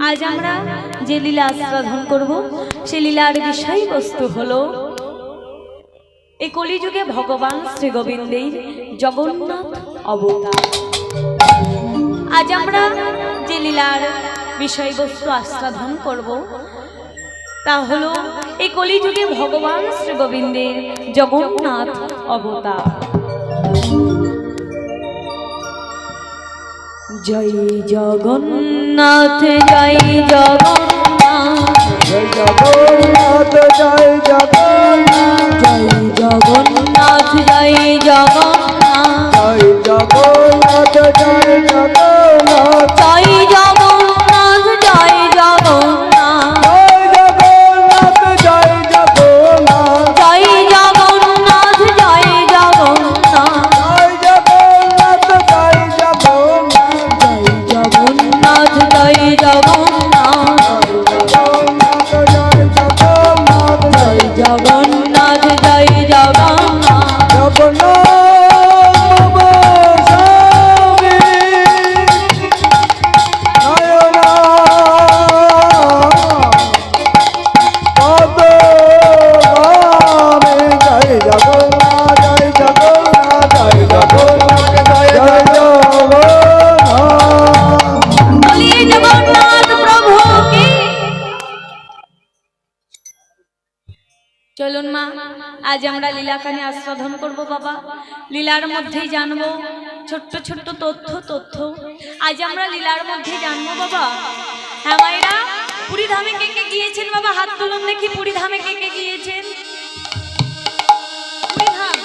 আজ আমরা যে লীলা আস্বাদন করব সেই লীলার বিষয়বস্তু হলো এই কলিযুগে ভগবান শ্রী গোবিন্দের জগন্নাথ অবতার। আজ আমরা যে লীলার বিষয়বস্তু আস্বাদন করব তা হলো এই কলিযুগে ভগবান শ্রী গোবিন্দের জগন্নাথ অবতার। জয় জগন্নাথ জয় জগন্নাথ জয় জগন্নাথ জয় জগন্নাথ জয় জগন্নাথ জয় জগন্নাথ জয় জগন্নাথ জয় জগন্নাথ জয় জগন্নাথ জয় জগন্নাথ জয় জগন্নাথ জয় জগন্নাথ জয় জগন্নাথ জয় জগন্নাথ জয় জগন্নাথ জয় জগন্নাথ জগন্নাথ জয় জগন্নাথ জগন্নাথ চলুন মা, আজ আমরা লীলাখানি আস্বাদন করব বাবা। লীলার মধ্যেই জানবো ছোট্ট ছোট্ট তথ্য। আজ আমরা লীলার মধ্যে জানবো বাবা। হ্যাঁ মায়েরা, পুরী ধামে কে কে গিয়েছেন বাবা? হাত তুলুন দেখি, পুরী ধামে কে কে গিয়েছেন? পুরী ধাম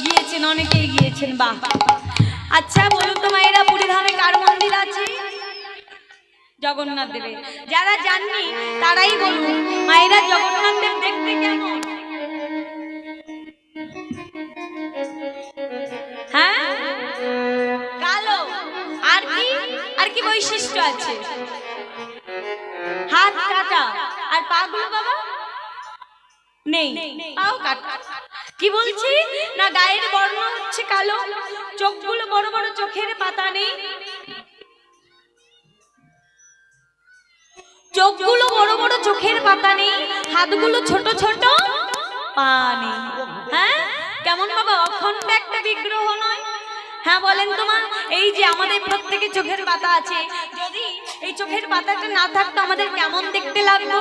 গিয়েছেন, অনেকেই গিয়েছেন, বাহ। আচ্ছা বলুন তো মায়েরা, পুরী ধামে কার মন্দির আছে? জগন্নাথ দেবের। যারা জাননি তারাই বলুন মায়েরা, জগন্নাথ দেব দেখতে কেমন? হ্যাঁ, কালো। আর কি বৈশিষ্ট্য আছে? হাত কাটা। আর পাগুলো বাবা নেই, পাও কাটা। কি বলছি না, গায়ের বর্ণ হচ্ছে কালো, চোখগুলো বড় বড়, চোখের পাতা নেই, চোখগুলো বড় বড়, চোখের পাতা নেই, হাতগুলো ছোট ছোট, পা নেই। হ্যাঁ, কেমন বাবা? অখণ্ড একটা বিগ্রহ নয়? হ্যাঁ বলেন তো মা, এই যে আমাদের প্রত্যেকের চোখের পাতা আছে, যদি এই চোখের পাতাটা না থাকতো আমাদের কেমন দেখতে লাগতো?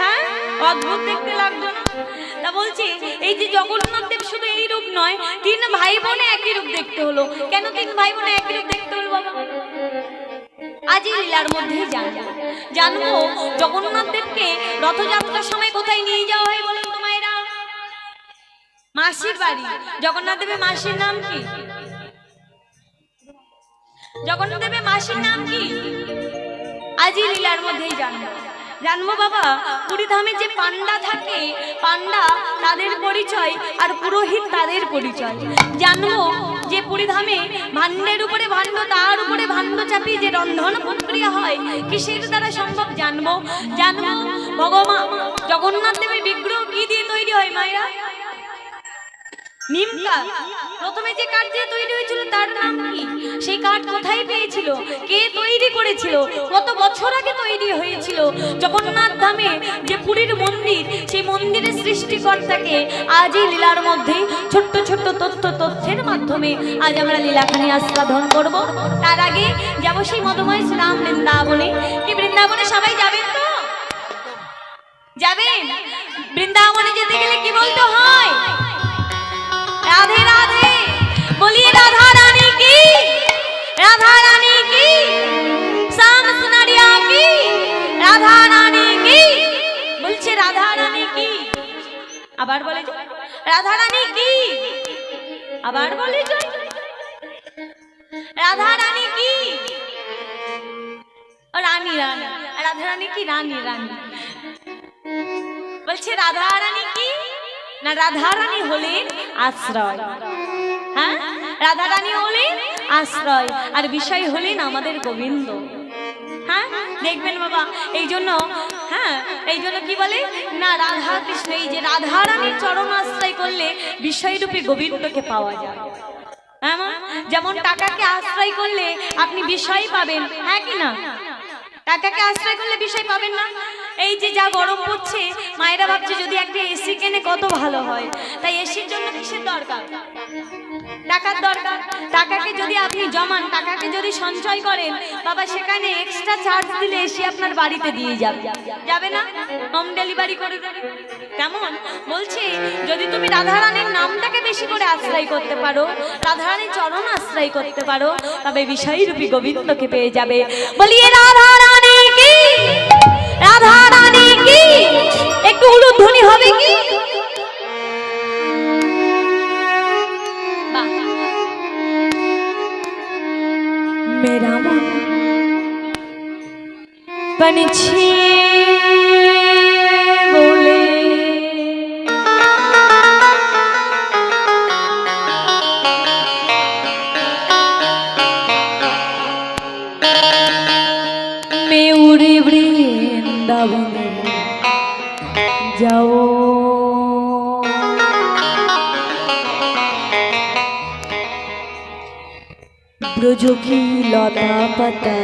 হ্যাঁ, অদ্ভুত দেখতে লাগতো না? তা বলছি এই যে জগন্নাথ দেব শুধু এই রূপ নয়, তিন ভাই বোনে একই রূপ দেখতে হলো। কেন তিন ভাই বোনে একই রূপ দেখতে হলো বাবা? আজ এই লীলার মধ্যেই জানবো জগন্নাথ দেবকে রথযাত্রার সময় কোথায় নিয়ে যাওয়া হয় বলেন তো মায়েরা? মাসির বাড়ি। জগন্নাথ দেবের মাসির নাম কি? জগন্নাথ দেবের মাসির নাম কি? আজ এই লীলার মধ্যেই জানবো বাবা। পুরী ধামে যে পান্ডা থাকে, পান্ডা তাদের পরিচয় আর পুরোহিত তাদের পরিচয় জানবো। যে পুরী ধামে ভাণ্ডের উপরে ভাণ্ড, তার উপরে ভাণ্ড চাপিয়ে যে রন্ধন প্রক্রিয়া হয়, কিসের দ্বারা সম্ভব জানবো। ভগবান জগন্নাথ দেবের বিগ্রহ কি দিয়ে তৈরি হয় মায়েরা? নিম কাঠ। প্রথমে যে কাঠ দিয়ে তৈরি হয়েছিল তার নাম কি? সেই কাঠ কোথায় পেয়েছিল? কে তৈরি করেছিল? কত বছর আগে তৈরি হয়েছিল? জগন্নাথ ধামে যে পুরীর মন্দির, সেই মন্দিরের সৃষ্টিকর্তাকে আজ এই লীলার মধ্যে ছোট্ট ছোট্ট তথ্যের মাধ্যমে আজ আমরা লীলাখানি আস্বাদন করব। তার আগে যাব সেই মধুময় শ্রীরাম বৃন্দাবনে। কি বৃন্দাবনে সবাই যাবেন তো? যাবেন? বৃন্দাবনে যেতে গেলে কি বলতে হয়? राधे राधे बोलिए, राधा रानी की, राधा रानी की, श्याम सुनरिया की, राधा रानी की। बोलছে রাধা রানী কি? আবার বলে রাধা রানী কি? আবার বলে রাধা রানী কি? রানী রানী। রাধা রানী কি? রানী রানী। বলছে রাধা রানী কি না, রাধা রানী হলেন আশ্রয়। হ্যাঁ, রাধা রানী হলেন আশ্রয়, আর বিষয় হলেন আমাদের গোবিন্দ। হ্যাঁ, দেখবেন বাবা, এই জন্য কি বলে না, রাধা কৃষ্ণ, এই যে রাধা রানীর চরণ আশ্রয় করলে বিষয়রূপী গোবিন্দকে পাওয়া যায়। হ্যাঁ মা? যেমন টাকাকে আশ্রয় করলে আপনি বিষয় পাবেন, হ্যাঁ কি না? টাকাকে আশ্রয় করলে বিষয় পাবেন না। এই যে যা গরম পড়ছে, মায়েরা ভাবছে যদি একটা এসি কেনে কত ভালো হয়। তাই এসির জন্য কিসের দরকার? টাকার দরকার। টাকাকে যদি আপনি জমান, টাকাকে যদি সঞ্চয় করেন, বাবা সেখানে এক্সট্রা চার্জ দিলে এসি আপনার বাড়িতে দিয়ে যাবে, যাবে না? হোম ডেলিভারি করে দেবে। কেমন বলছি, যদি তুমি রাধারানীর নামটাকে বেশি করে আশ্রয় করতে পারো, রাধারানীর চরণ আশ্রয় করতে পারো, তবে বিষয়রূপী গোবিন্দকে পেয়ে যাবে। বলিয়ে রাধারানী কি, রাধারানী কি, একটু উলুধ্বনি হবে কি? मेरा मन पंछी बोले, मैं उड़े वृंदावन जाओ, ब्रज की लता पता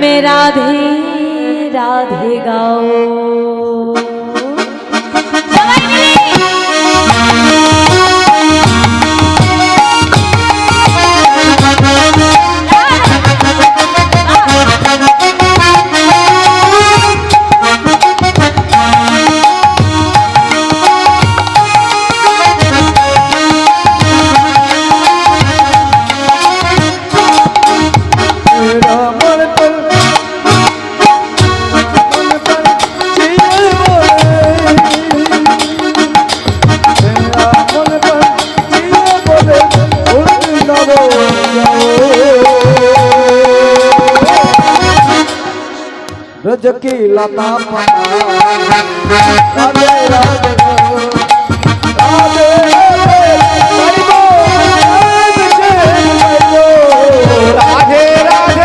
मैं राधे राधे गाओ। ब्रज की लता पता राधे राधे राधे राधे राधे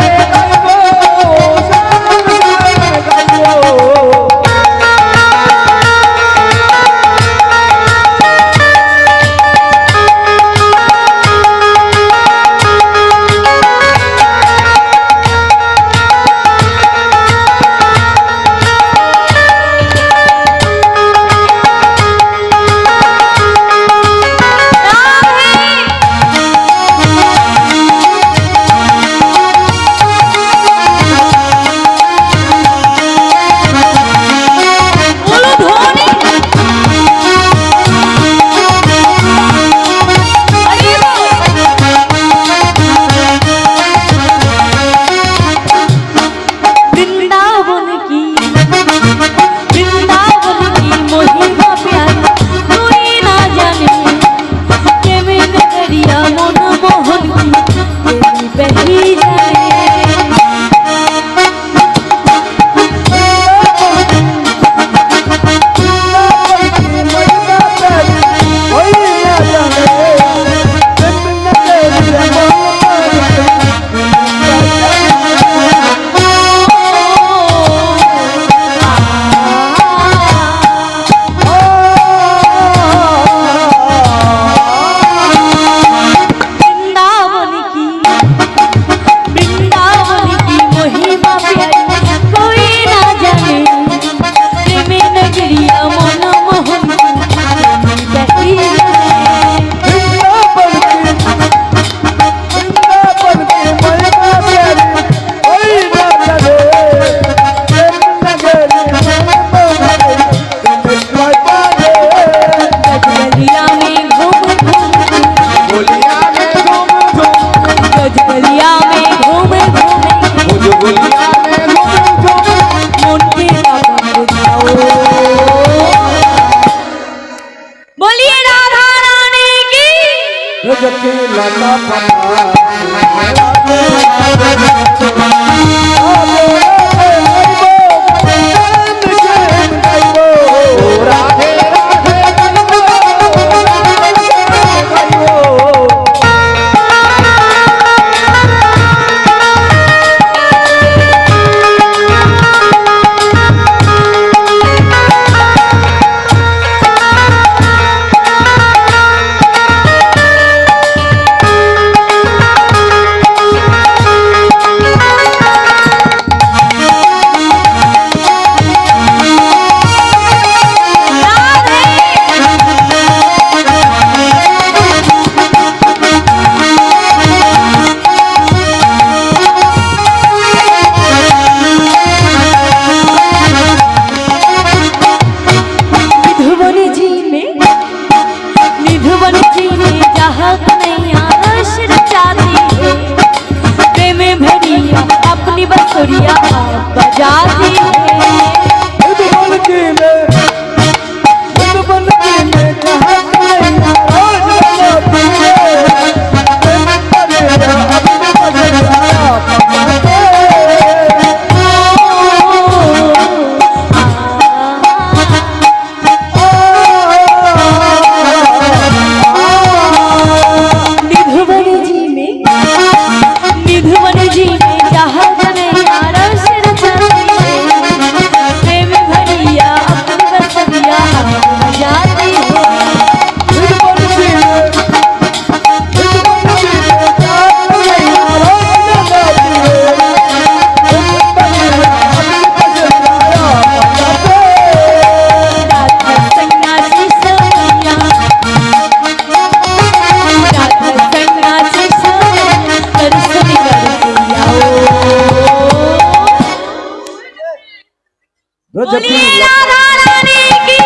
ব্রজকি রাধা রানী কি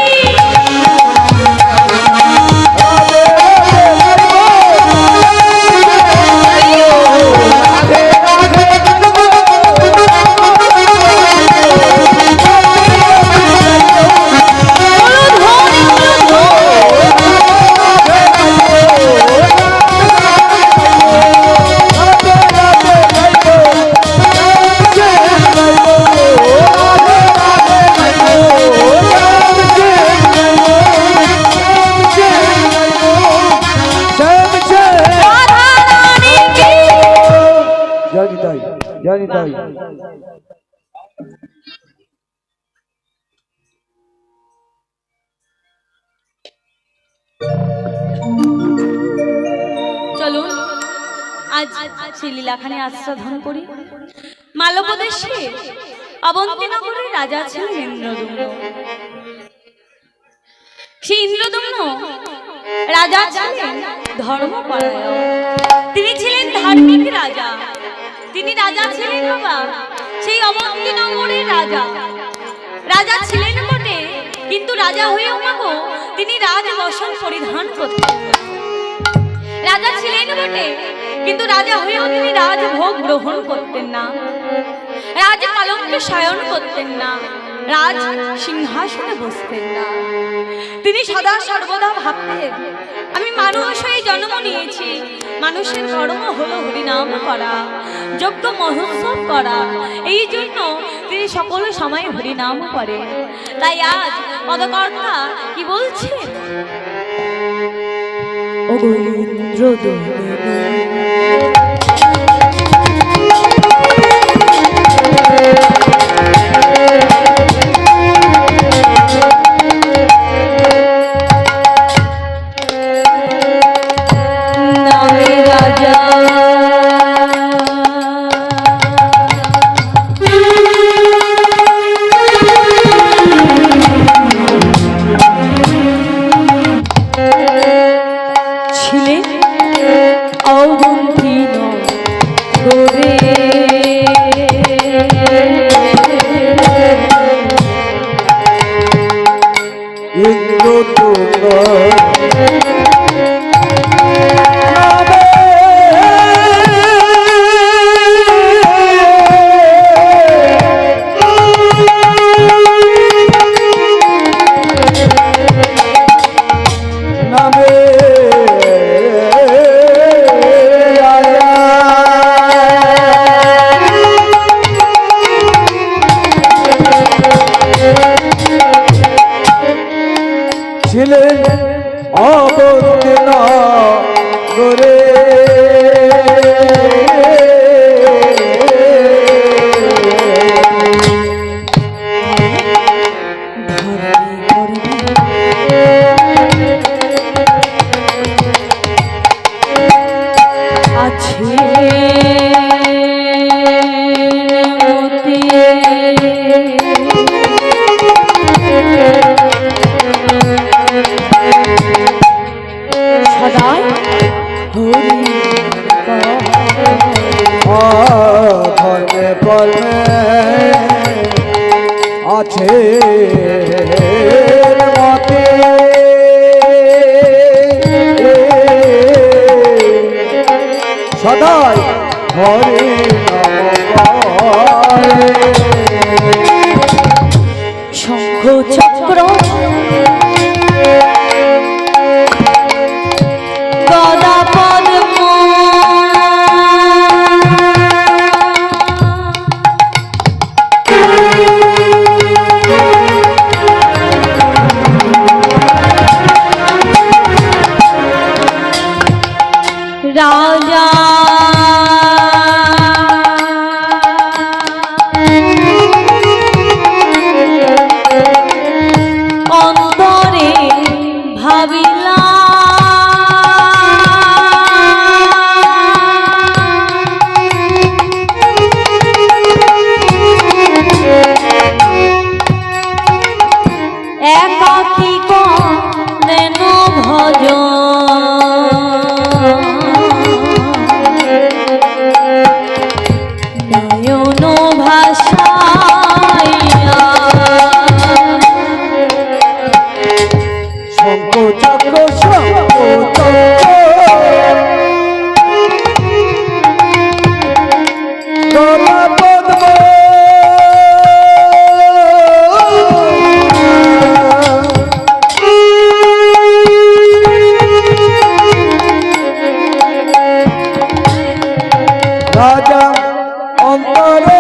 জানি তাই চলুন আজ সেই লীলাখানি আস্বাদন করি। মালবদেশে অবন্তীনগরের রাজা ছিলেন ইন্দ্রদুম্ন। সেই ইন্দ্রদুম্ন রাজা ছিলেন ধর্মপরায়ণ, তিনি ছিলেন ধার্মিক রাজা। তিনি রাজা ছিলেন বাবা, সেই অবন্তীনগরের রাজা। রাজা ছিলেন বটে, কিন্তু রাজা হয়েও মাগো তিনি রাজবসন পরিধান করতেন। রাজা ছিলেন বটে, কিন্তু রাজা হয়েও তিনি রাজভোগ গ্রহণ করতেন না, রাজ পালঙ্কে শয়ন করতেন না, রাজ সিংহাসনে বসতেন না। তিনি সদা সর্বদা ভাবতেন, আমি মানুষ হয়ে জন্ম নিয়েছি, মানুষের কর্ম হলো হরিনাম করা, যজ্ঞ মহোৎসব করা। এই জন্য তিনি সকল সময় হরিনাম করেন। তাই আজ পদকর্তা কি বলছে, আছে মতে সদাই হরে শঙ্খ চক্র গদা পদ্ম রাজা রাজা অন্তরে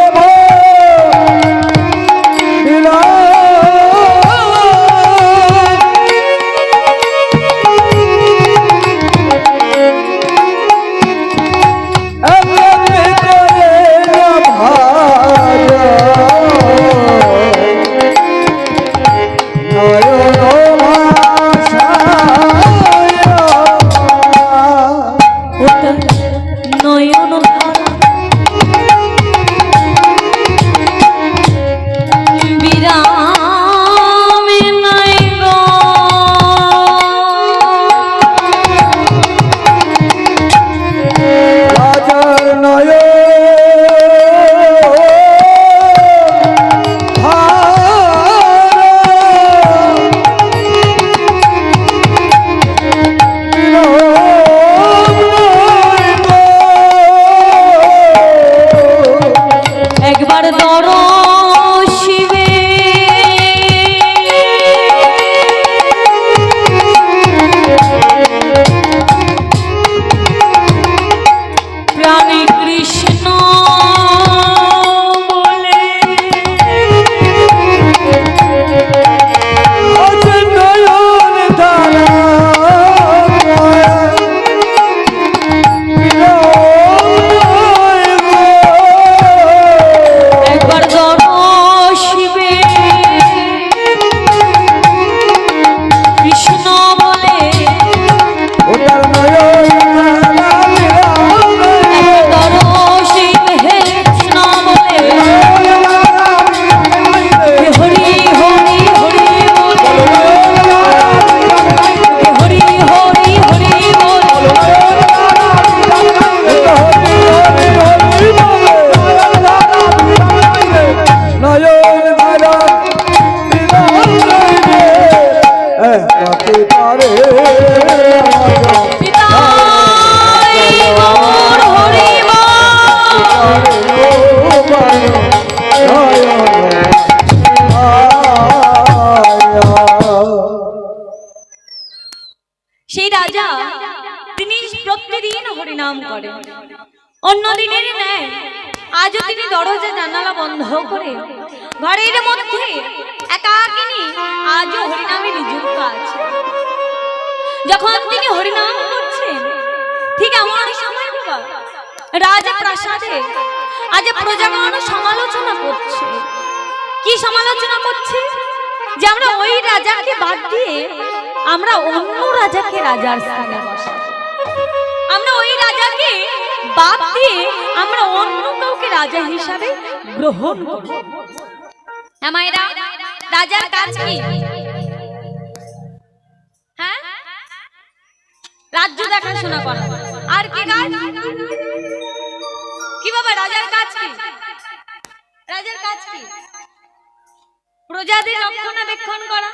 সেই রাজা তিনি প্রতিদিন হরিনাম করেন। অন্য দিনের ন্যায় আজও তিনি দরজা জানালা বন্ধ করে ঘরের মধ্যে একাকিনী আজও হরিনামে নিযুক্ত আছে। যখন তিনি হরিনাম করছেন ঠিক এমন সময় বাবা রাজা প্রাসাদে আজ প্রজাগণ সমালোচনা করছে। কি সমালোচনা করছে? যে আমরা ওই রাজাকে বাদ দিয়ে আমরা অন্য রাজাকে রাজার স্থানে বসাবো, আমরা ওই রাজাকে বাদ দিয়ে আমরা অন্য কাউকে রাজা হিসাবে গ্রহণ করব। আমায়রা রাজার কাজ কি? হ্যাঁ, রাজ্য দেখাশোনা করা। আর কি কাজ? কি বাবা রাজার কাজ কি? রাজার কাজ কি? প্রজাদের রক্ষণাবেক্ষণ করা,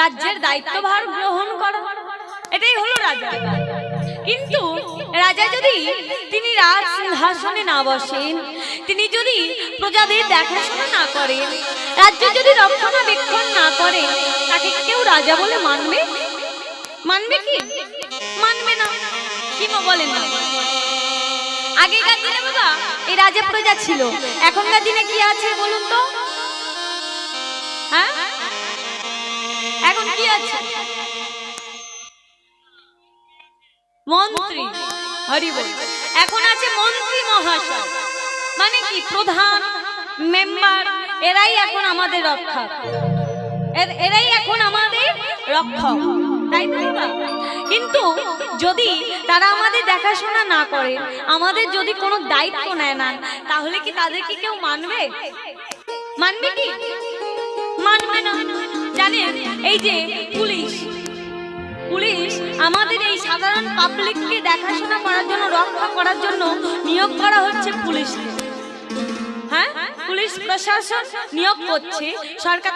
রাজ্যের দায়িত্বভার গ্রহণ করা, এটাই হলো রাজা। কিন্তু রাজা যদি তিনি রাজ সিংহাসনে না বসেন, তিনি যদি প্রজাদের দেখাশোনা না করেন, রাজ্য যদি রক্ষণাবেক্ষণ না করে, তাকে কেউ রাজা বলে মানবে? মানবে কি? মানবে না। কি বলেন না? আগেকার দিনে বাবা এই রাজা প্রজা ছিল, এখনকার দিনে কি আছে বলুন তো? হ্যাঁ, এখন কি আছে? মন্ত্রী। হরি বল। এখন আছে মন্ত্রী মহাশয়, মানে কি প্রধান মেম্বার, এরাই এখন আমাদের রক্ষক, এরাই এখন আমাদের রক্ষক, তাই তো? কিন্তু যদি তারা আমাদের দেখাশোনা না করে, আমাদের যদি কোনো দায়িত্ব নেয় না, তাহলে কি তাদেরকে কেউ মানবে? মানবে কি? মানবে না। জানেন এই যে পুলিশ, পুলিশ আমাদের এই সাধারণ পাবলিককে দেখাশোনা করার জন্য, রক্ষা করার জন্য নিয়োগ করা হচ্ছে পুলিশকে। হ্যাঁ, পুলিশ প্রশাসন নিয়োগ করছে সরকার,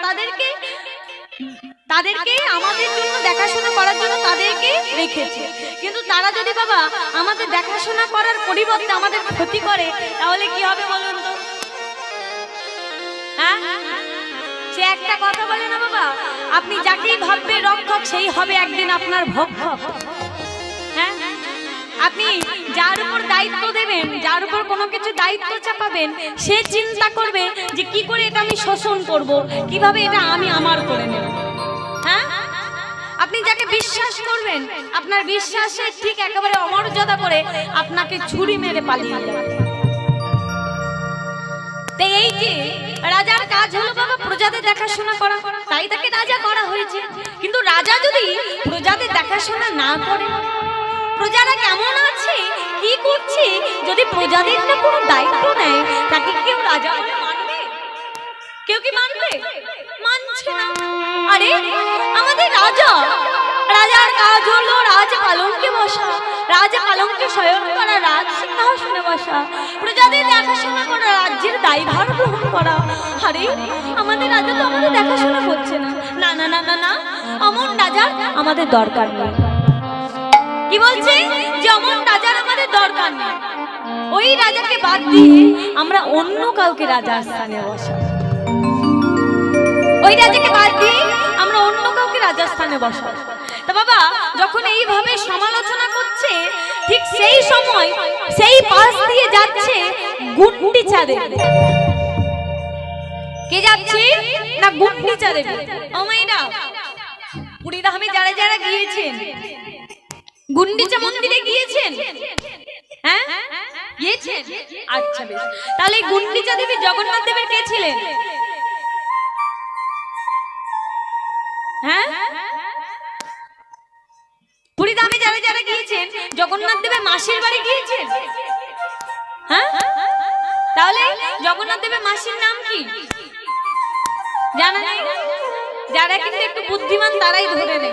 তাদেরকে আমাদের জন্য দেখাশোনা করার জন্য তাদেরকে রেখেছে। কিন্তু তারা যদি বাবা আমাদের দেখাশোনা করার পরিবর্তে আমাদের ক্ষতি করে, তাহলে কি হবে বলুন তো? হ্যাঁ, সে একটা কথা বলে না বাবা, আপনি যাকেই ভাববে রক্ষক, সেই হবে একদিন আপনার ভক্ষক। হ্যাঁ, আপনি যার উপর দায়িত্ব দেবেন, যার উপর কোনো কিছু দায়িত্ব চাপাবেন, সে চিন্তা করবে যে কি করে এটা আমি শোষণ করব, কিভাবে এটা আমি আমার করে নেব। হ্যাঁ, আপনি যাকে বিশ্বাস করবেন, আপনার বিশ্বাসে ঠিক একেবারে অমর্যাদা করে আপনাকে ছুরি মেরে পালিয়ে যাবে। তো এই যে রাজার কাজ হলো বাবা প্রজাদের দেখাশোনা করা, তাই তাকে রাজা করা হয়েছে। কিন্তু রাজা যদি প্রজাদের দেখাশোনা না করে, প্রজারা কেমন আছে কি করছে, যদি প্রজাদের না কোনো দায়িত্ব নেয়, তাকে কেউ রাজা বলে মানবে? কেউ কি মানবে? মানছে না। আরে আমাদের রাজা, রাজার কাজ হলো রাজ পালঙ্কে বসা, রাজ পালঙ্কে শয়ন করা, রাজ সিংহাসনে বসা, প্রজাদের দেখাশোনা করা, রাজ্যের দায়ভার গ্রহণ করা। আরে আমাদের রাজা তো আমাদের দেখাশোনা করছে না। না না না না না, অমন রাজার আমাদের দরকার নেই। কি বলছে? যে অমন রাজার আমাদের দরকার নেই। ওই রাজাকে বাদ দিয়ে আমরা অন্য কাউকে রাজার স্থানে বসাই। ওই রাজাকে বাদ দিয়ে আমরা অন্য কাউকে রাজার স্থানে বসাই। তা বাবা যখন এইভাবে সমালোচনা করছে, ঠিক সেই সময় সেই পাশ দিয়ে যাচ্ছে গুন্ডিচা দেবী। কে যাচ্ছে না? গুন্ডিচা দেবী। ও মাইরা, পুরীধামে যারা যারা গিয়েছেন, গুন্ডিচা মন্দিরে গিয়েছেন? হ্যাঁ গিয়েছেন? আচ্ছা বেশ। তাহলে গুন্ডিচা দেবী জগন্নাথ দেবের কে ছিলেন? হ্যাঁ, পুরীধামে যারা যারা গিয়েছেন জগন্নাথ দেবের মাসির বাড়ি গিয়েছেন? হ্যাঁ, তাহলে জগন্নাথ দেবের মাসির নাম কি জানা নেই? যারা কিন্তু একটু বুদ্ধিমান তারাই ধরে নেবে,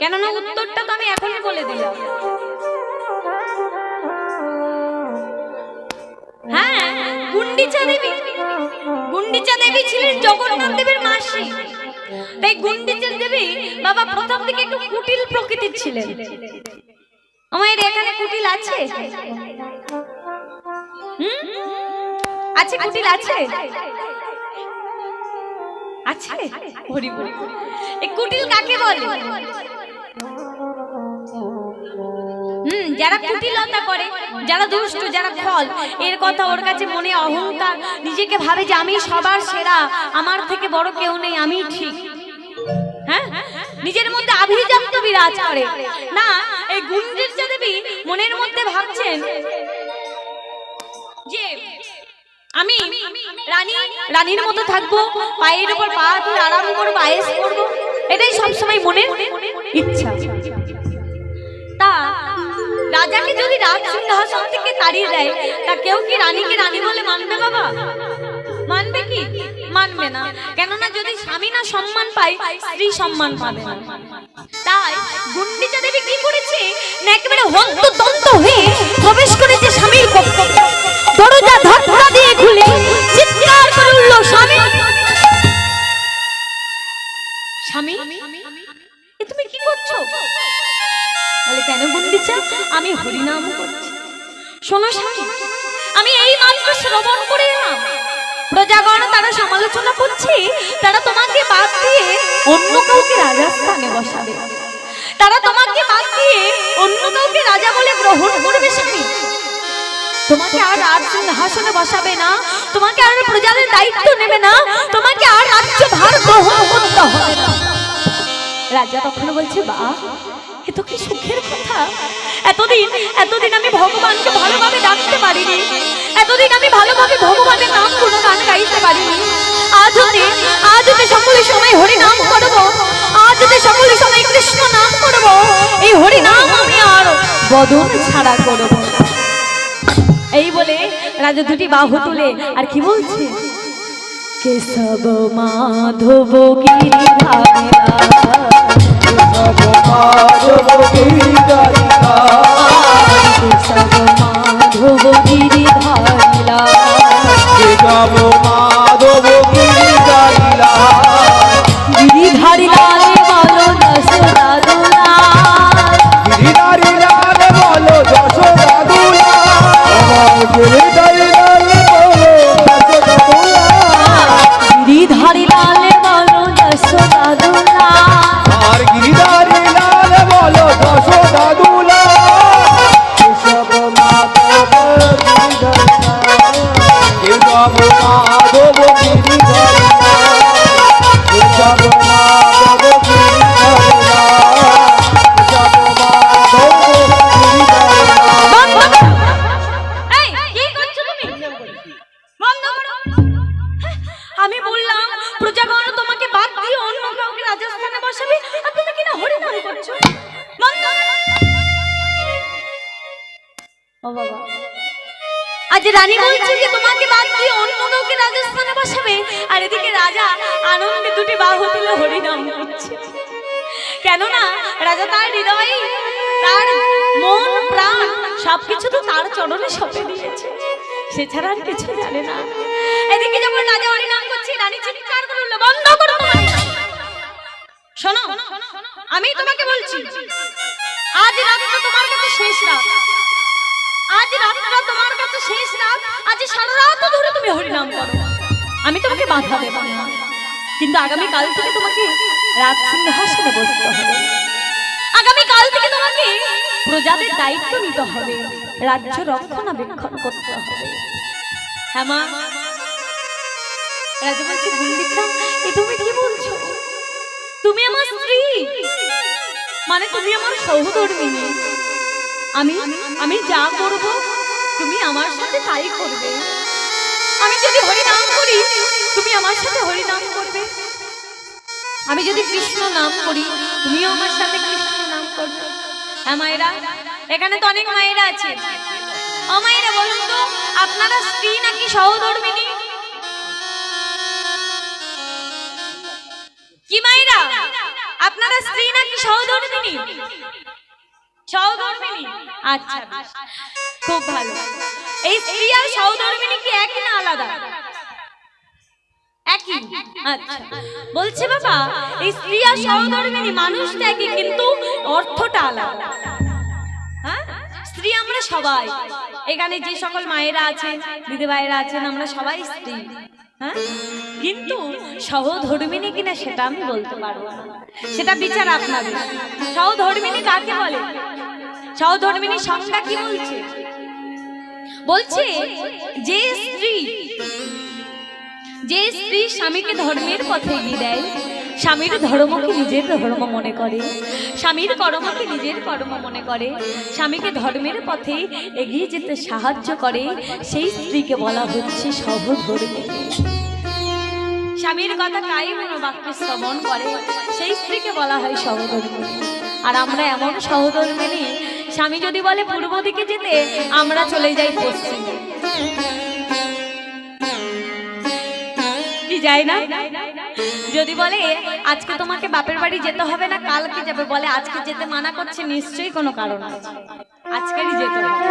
কেননা উত্তরটা তো আমি এখনই বলে দিলাম। হ্যাঁ, গুন্ডিচা দেবী। গুন্ডিচা দেবী ছিলেন জগন্নাথ দেবের মাসি। তাই গুন্ডিচা দেবী বাবা প্রথম থেকে একটু কুটিল প্রকৃতির ছিলেন। আমাদের এখানে কুটিল আছে? আছে, কুটিল আছে? আছে? হরি বলি, এই কুটিল কাকে বলে? যারা কুটিলতা করে, যারা দুষ্ট, যারা খল, এর কথা ওর কাছে মনে অহংকার, নিজেকে ভাবে যে আমি সবার সেরা, আমার থেকে বড় কেউ নেই, আমি ঠিক। হ্যাঁ, নিজের মধ্যে আভিজাত্য বিরাজ করে না। এই গুন্ডিচা দেবী মনের মধ্যে ভাবছেন যে আমি রানী, রানীর মতো থাকবো, পায়ের উপর পা দিয়ে আরাম করবো, আয়েশ করবো, এটাই সবসময় মনের ইচ্ছা। তা রাজাকে যদি রাজ সিংহাসন থেকে তাড়িয়ে দেয়, তা কেউ কি রানীকে রানী বলে মানবে বাবা? মানবে কি? মানবে না। কেননা যদি স্বামী না সম্মান পায়, স্ত্রী সম্মান পাবে না। তাই গুন্ডিচা দেবী কি করেছে না, একেবারে হন্তদন্ত হয়ে প্রবেশ করেছে স্বামীর কক্ষে। দরজা ধাক্কা দিয়ে খুলে চিৎকার করে উঠল, স্বামী, স্বামী, এ তুমি কি করছো? বলে, কেন গুন্ডিচা? আমি হরিনাম করছি। শোনো স্বামী, আমি এই মাত্র শ্রবণ করে এলাম, প্রজাগণ তারা সমালোচনা করছে, তারা তোমাকে বাদ দিয়ে অন্য কাউকে রাজার স্থানে বসাবে, তারা তোমাকে বাদ দিয়ে অন্য কাউকে রাজা বলে গ্রহণ করবে। স্বামী, তোমাকে আর রাজ সিংহাসনে বসাবে না, তোমাকে আর প্রজাদের দায়িত্ব নেবে না, তোমাকে আর রাজ্য ভার গ্রহণ করতে হবে না। রাজা তখন বলছে, বাহ, এ তো কি সুখের কথা। এতদিন আমি ভগবানকে ভালোভাবে ডাকতে পারিনি, এতদিন আমি ভালোভাবে ভগবানের নাম গুণগান গাইতে পারিনি। আজ হতে সকলে সময় হরি নাম করবো, আজ হতে সকলে সময় কৃষ্ণ নাম করবো। এই হরি নাম আমি আর বদন ছাড়া করবো। এই বলে রাজা দুটি বাহু তুলে আর কি বলছে, কেশব মাধব গিরিধারী, কেশব মাধব গিরিধারী, কেশব মাধব গিরিধারীলা, কেশব মাধব গিরিধারীলা, গিরিধারী লালে বলো যশোদা দুলা, গিরিধারী লালে বলো যশোদা দুলা, গিরিধারী লালে বলো যশোদা দুলা, গিরিধারী লালে বলো যশোদা দুলা, আর গিরিধারী লালে বলো যশোদা দুলা। ও বাবা, আজ রানী বলছে যে তোমাকে বাদ দিয়ে অন্য কাউকে রাজস্থানে বসাবে, আর এদিকে রাজা আনন্দে দুটি বাহু তুলে হরিনাম করছে। কেননা রাজা তার হৃদয়ে, তার মন প্রাণ সবকিছু তো তার চরণে সঁপে দিয়েছে, সে ছাড়া আর কিছু জানে না। এদিকে যখন রাজা হরিনাম করছে, রানী চিৎকার করে বলল, বন্ধ করো তোমার নাম। শোনো, আমি তোমাকে বলছি, আজ রাতটা তোমার কাছে শেষ রাত, আজ রাতটা তোমার কাছে শেষ রাত, আজ সারা রাত ধরে তুমি হরিনাম করো, আমি তোমাকে বাধা দেব না, কিন্তু আগামী কাল থেকে তোমাকে রাজ সিংহাসনে বসতে হবে, আগামী কাল থেকে তোমাকে প্রজাদের দায়িত্ব নিতে হবে, রাজ্য রক্ষণাবেক্ষণ করতে হবে। হ্যাঁ মা। রাজা বলছে, গুন্ডিচা এ তুমি কি বলছো? তুমি আমার স্ত্রী, মানে তুমি আমার সহধর্মিণী, আমি যা করব তুমি আমার সাথে তাই করবে, আমি যদি হরিনাম করি তুমি আমার সাথে হরিনাম করবে, আমি যদি কৃষ্ণ নাম করি তুমিও আমার সাথে কৃষ্ণ নাম করবে। হ্যাঁ মায়েরা, এখানে তো অনেক মায়েরা আছে, ও মায়েরা বলুন তো, আপনারা স্ত্রী নাকি সহধর্মিণী? কি মায়েরা, আপনারা স্ত্রী নাকি সহধর্মিণী? সহধর্মিণী, আচ্ছা খুব ভালো। এই স্ত্রী আর সহধর্মিণী কি একই না আলাদা? একই। আচ্ছা, বলছে বাবা এই স্ত্রী আর সহধর্মিণী মানুষ তো একই, কিন্তু অর্থটা আলাদা। হ্যাঁ, স্ত্রী আমরা সবাই, এখানে যে সকল মায়েরা আছেন, দিদি ভাইরা আছেন, আমরা সবাই স্ত্রী। হ্যাঁ, কিন্তু সহধর্মিণী কিনা সেটা আমি বলতে পারবো না, সেটা বিচার আপনাদের। সহধর্মিণী কাকে বলে? সহধর্মিণী সংজ্ঞা কি বলছে? বলছে যে স্ত্রী স্বামীকে ধর্মের পথে এগিয়ে দেয়, স্বামীর ধর্মকে নিজের ধর্ম মনে করে, স্বামীর কর্মকে নিজের কর্ম মনে করে, স্বামীকে ধর্মের পথে এগিয়ে যেতে সাহায্য করে, সেই স্ত্রীকে বলা হচ্ছে সহধর্মিণী। স্বামীর কথা কাই মনোবাক্যে শ্রবণ করে, সেই স্ত্রীকে বলা হয় সহধর্মিণী। আর আমরা এমন সহধর্মিণী, স্বামী যদি বলে পূর্ব দিকে যেতে, আমরা চলে যাই পশ্চিমে। কি যাই না? যদি বলে আজকে তোমাকে বাপের বাড়ি যেতে হবে না, কালকে যাবে, বলে আজকে যেতে মানা করছে, নিশ্চয়ই কোনো কারণ আছে, আজকেরই যেতে হবে।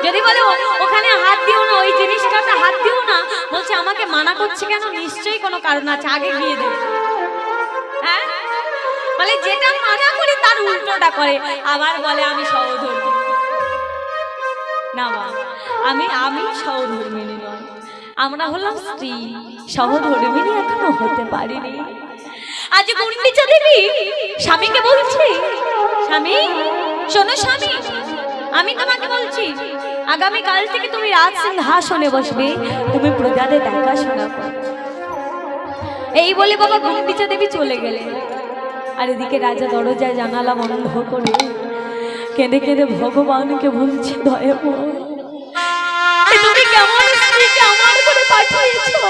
যদি বলে ওখানে হাত দিও না, ওই জিনিসটাতে হাত দিও না, বলছে আমাকে মানা করছে কেন, নিশ্চয়ই কোনো কারণ আছে, আগে গিয়ে দেবে। হ্যাঁ, বলে যেটা মানা করি তার উল্টোটা করে, আবার বলে আমি সহধর্মিণী। না বাবা, আমি সহধর্মিণী নয়, আমরা হলাম স্ত্রী, সহধর্মিণী এখনো হতে পারিনি। আজ গুন্ডিচা দেবী স্বামীকে বলছে, স্বামী শোনো, স্বামী আমি তোমাকে বলছি, আগামী কাল থেকে তুমি রাজ সিংহাসনে বসবে, তুমি প্রজাদের দেখাশোনা করবে। এই বলে বাবা গুন্ডিচা দেবী চলে গেলেন। আর এদিকে রাজা দরজায় জানালা বন্ধ করে কেঁদে কেঁদে ভগবানকে বলছে, দয়া তুমি কেমন স্ত্রীকে আমার করে পাঠিয়েছো,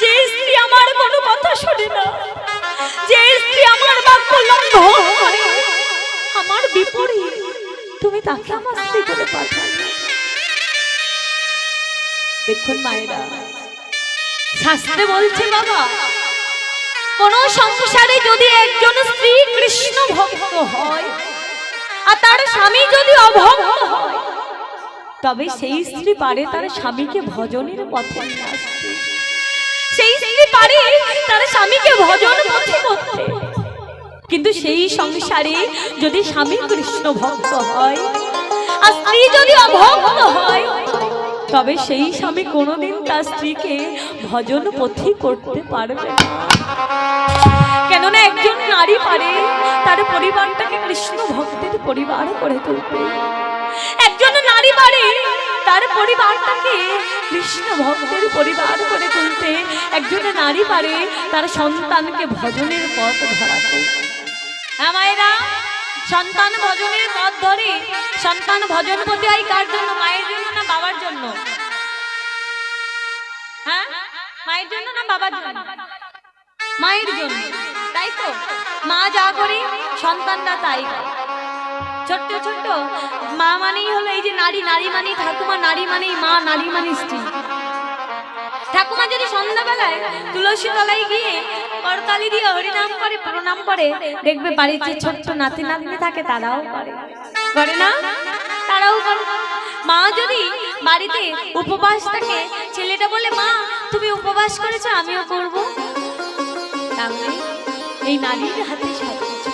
যে স্ত্রী আমার কোনো কথা শোনে না, যে স্ত্রী আমার বাক্য লঙ্ঘন করে, আমার বিপরীত, তুমি তাকে আমার স্ত্রী করে পাঠাও। দেখুন মায়েরা, শাস্ত্রে বলছে বাবা, কোন সংসারে যদি একজন স্ত্রী কৃষ্ণ ভক্ত হয় আর তার স্বামী যদি অভক্ত হয়, তবে সেই স্ত্রী পারে তার স্বামীকে ভজনের পথে নিয়ে আসতে, সেই স্ত্রী পারে তার স্বামীকে ভজন পথে করতে। কিন্তু সেই সংসারে যদি স্বামী কৃষ্ণ ভক্ত হয় আর স্ত্রী যদি অভক্ত হয়, তবে সেই স্বামী কোনোদিন তার স্ত্রীকে ভজন পথি করতে পারবে না। কেননা একজন নারী পারে তার পরিবারটাকে কৃষ্ণ ভক্তের পরিবার করে তুলতে, একজন নারী পারে তার পরিবারটাকে কৃষ্ণ ভক্তের পরিবার করে তুলতে, একজন নারী পারে তার সন্তানকে ভজনের পথ ধরাতে। হ্যাঁ মায়েরা, সন্তান ভজনের পথ ধরে, সন্তান ভজন পথে হয় কার জন্য? মায়ের জন্য না বাবার জন্য? হ্যাঁ, মায়ের জন্য না বাবার জন্য? মায়ের জন্য, তাই তো? মা যা করে সন্তানরা তাই করে। ছোট্ট ছোট্ট মা মানেই হলো এই যে নারী, নারী মানেই ঠাকুমা, নারী মানেই মা, নারী মানে স্ত্রী। ঠাকুমা যদি সন্ধ্যাবেলায় তুলসী তলায় গিয়ে করতালি দিয়ে হরিনাম করে, প্রণাম করে, দেখবে বাড়িতে ছোট্ট নাতি নাতনি থাকে তারাও করে, করে না? তারাও করে। মা যদি বাড়িতে উপবাস থাকে, ছেলেটা বলে মা তুমি উপবাস করেছো আমিও করব। তাহলে এই নারীর হাতে সবকিছু।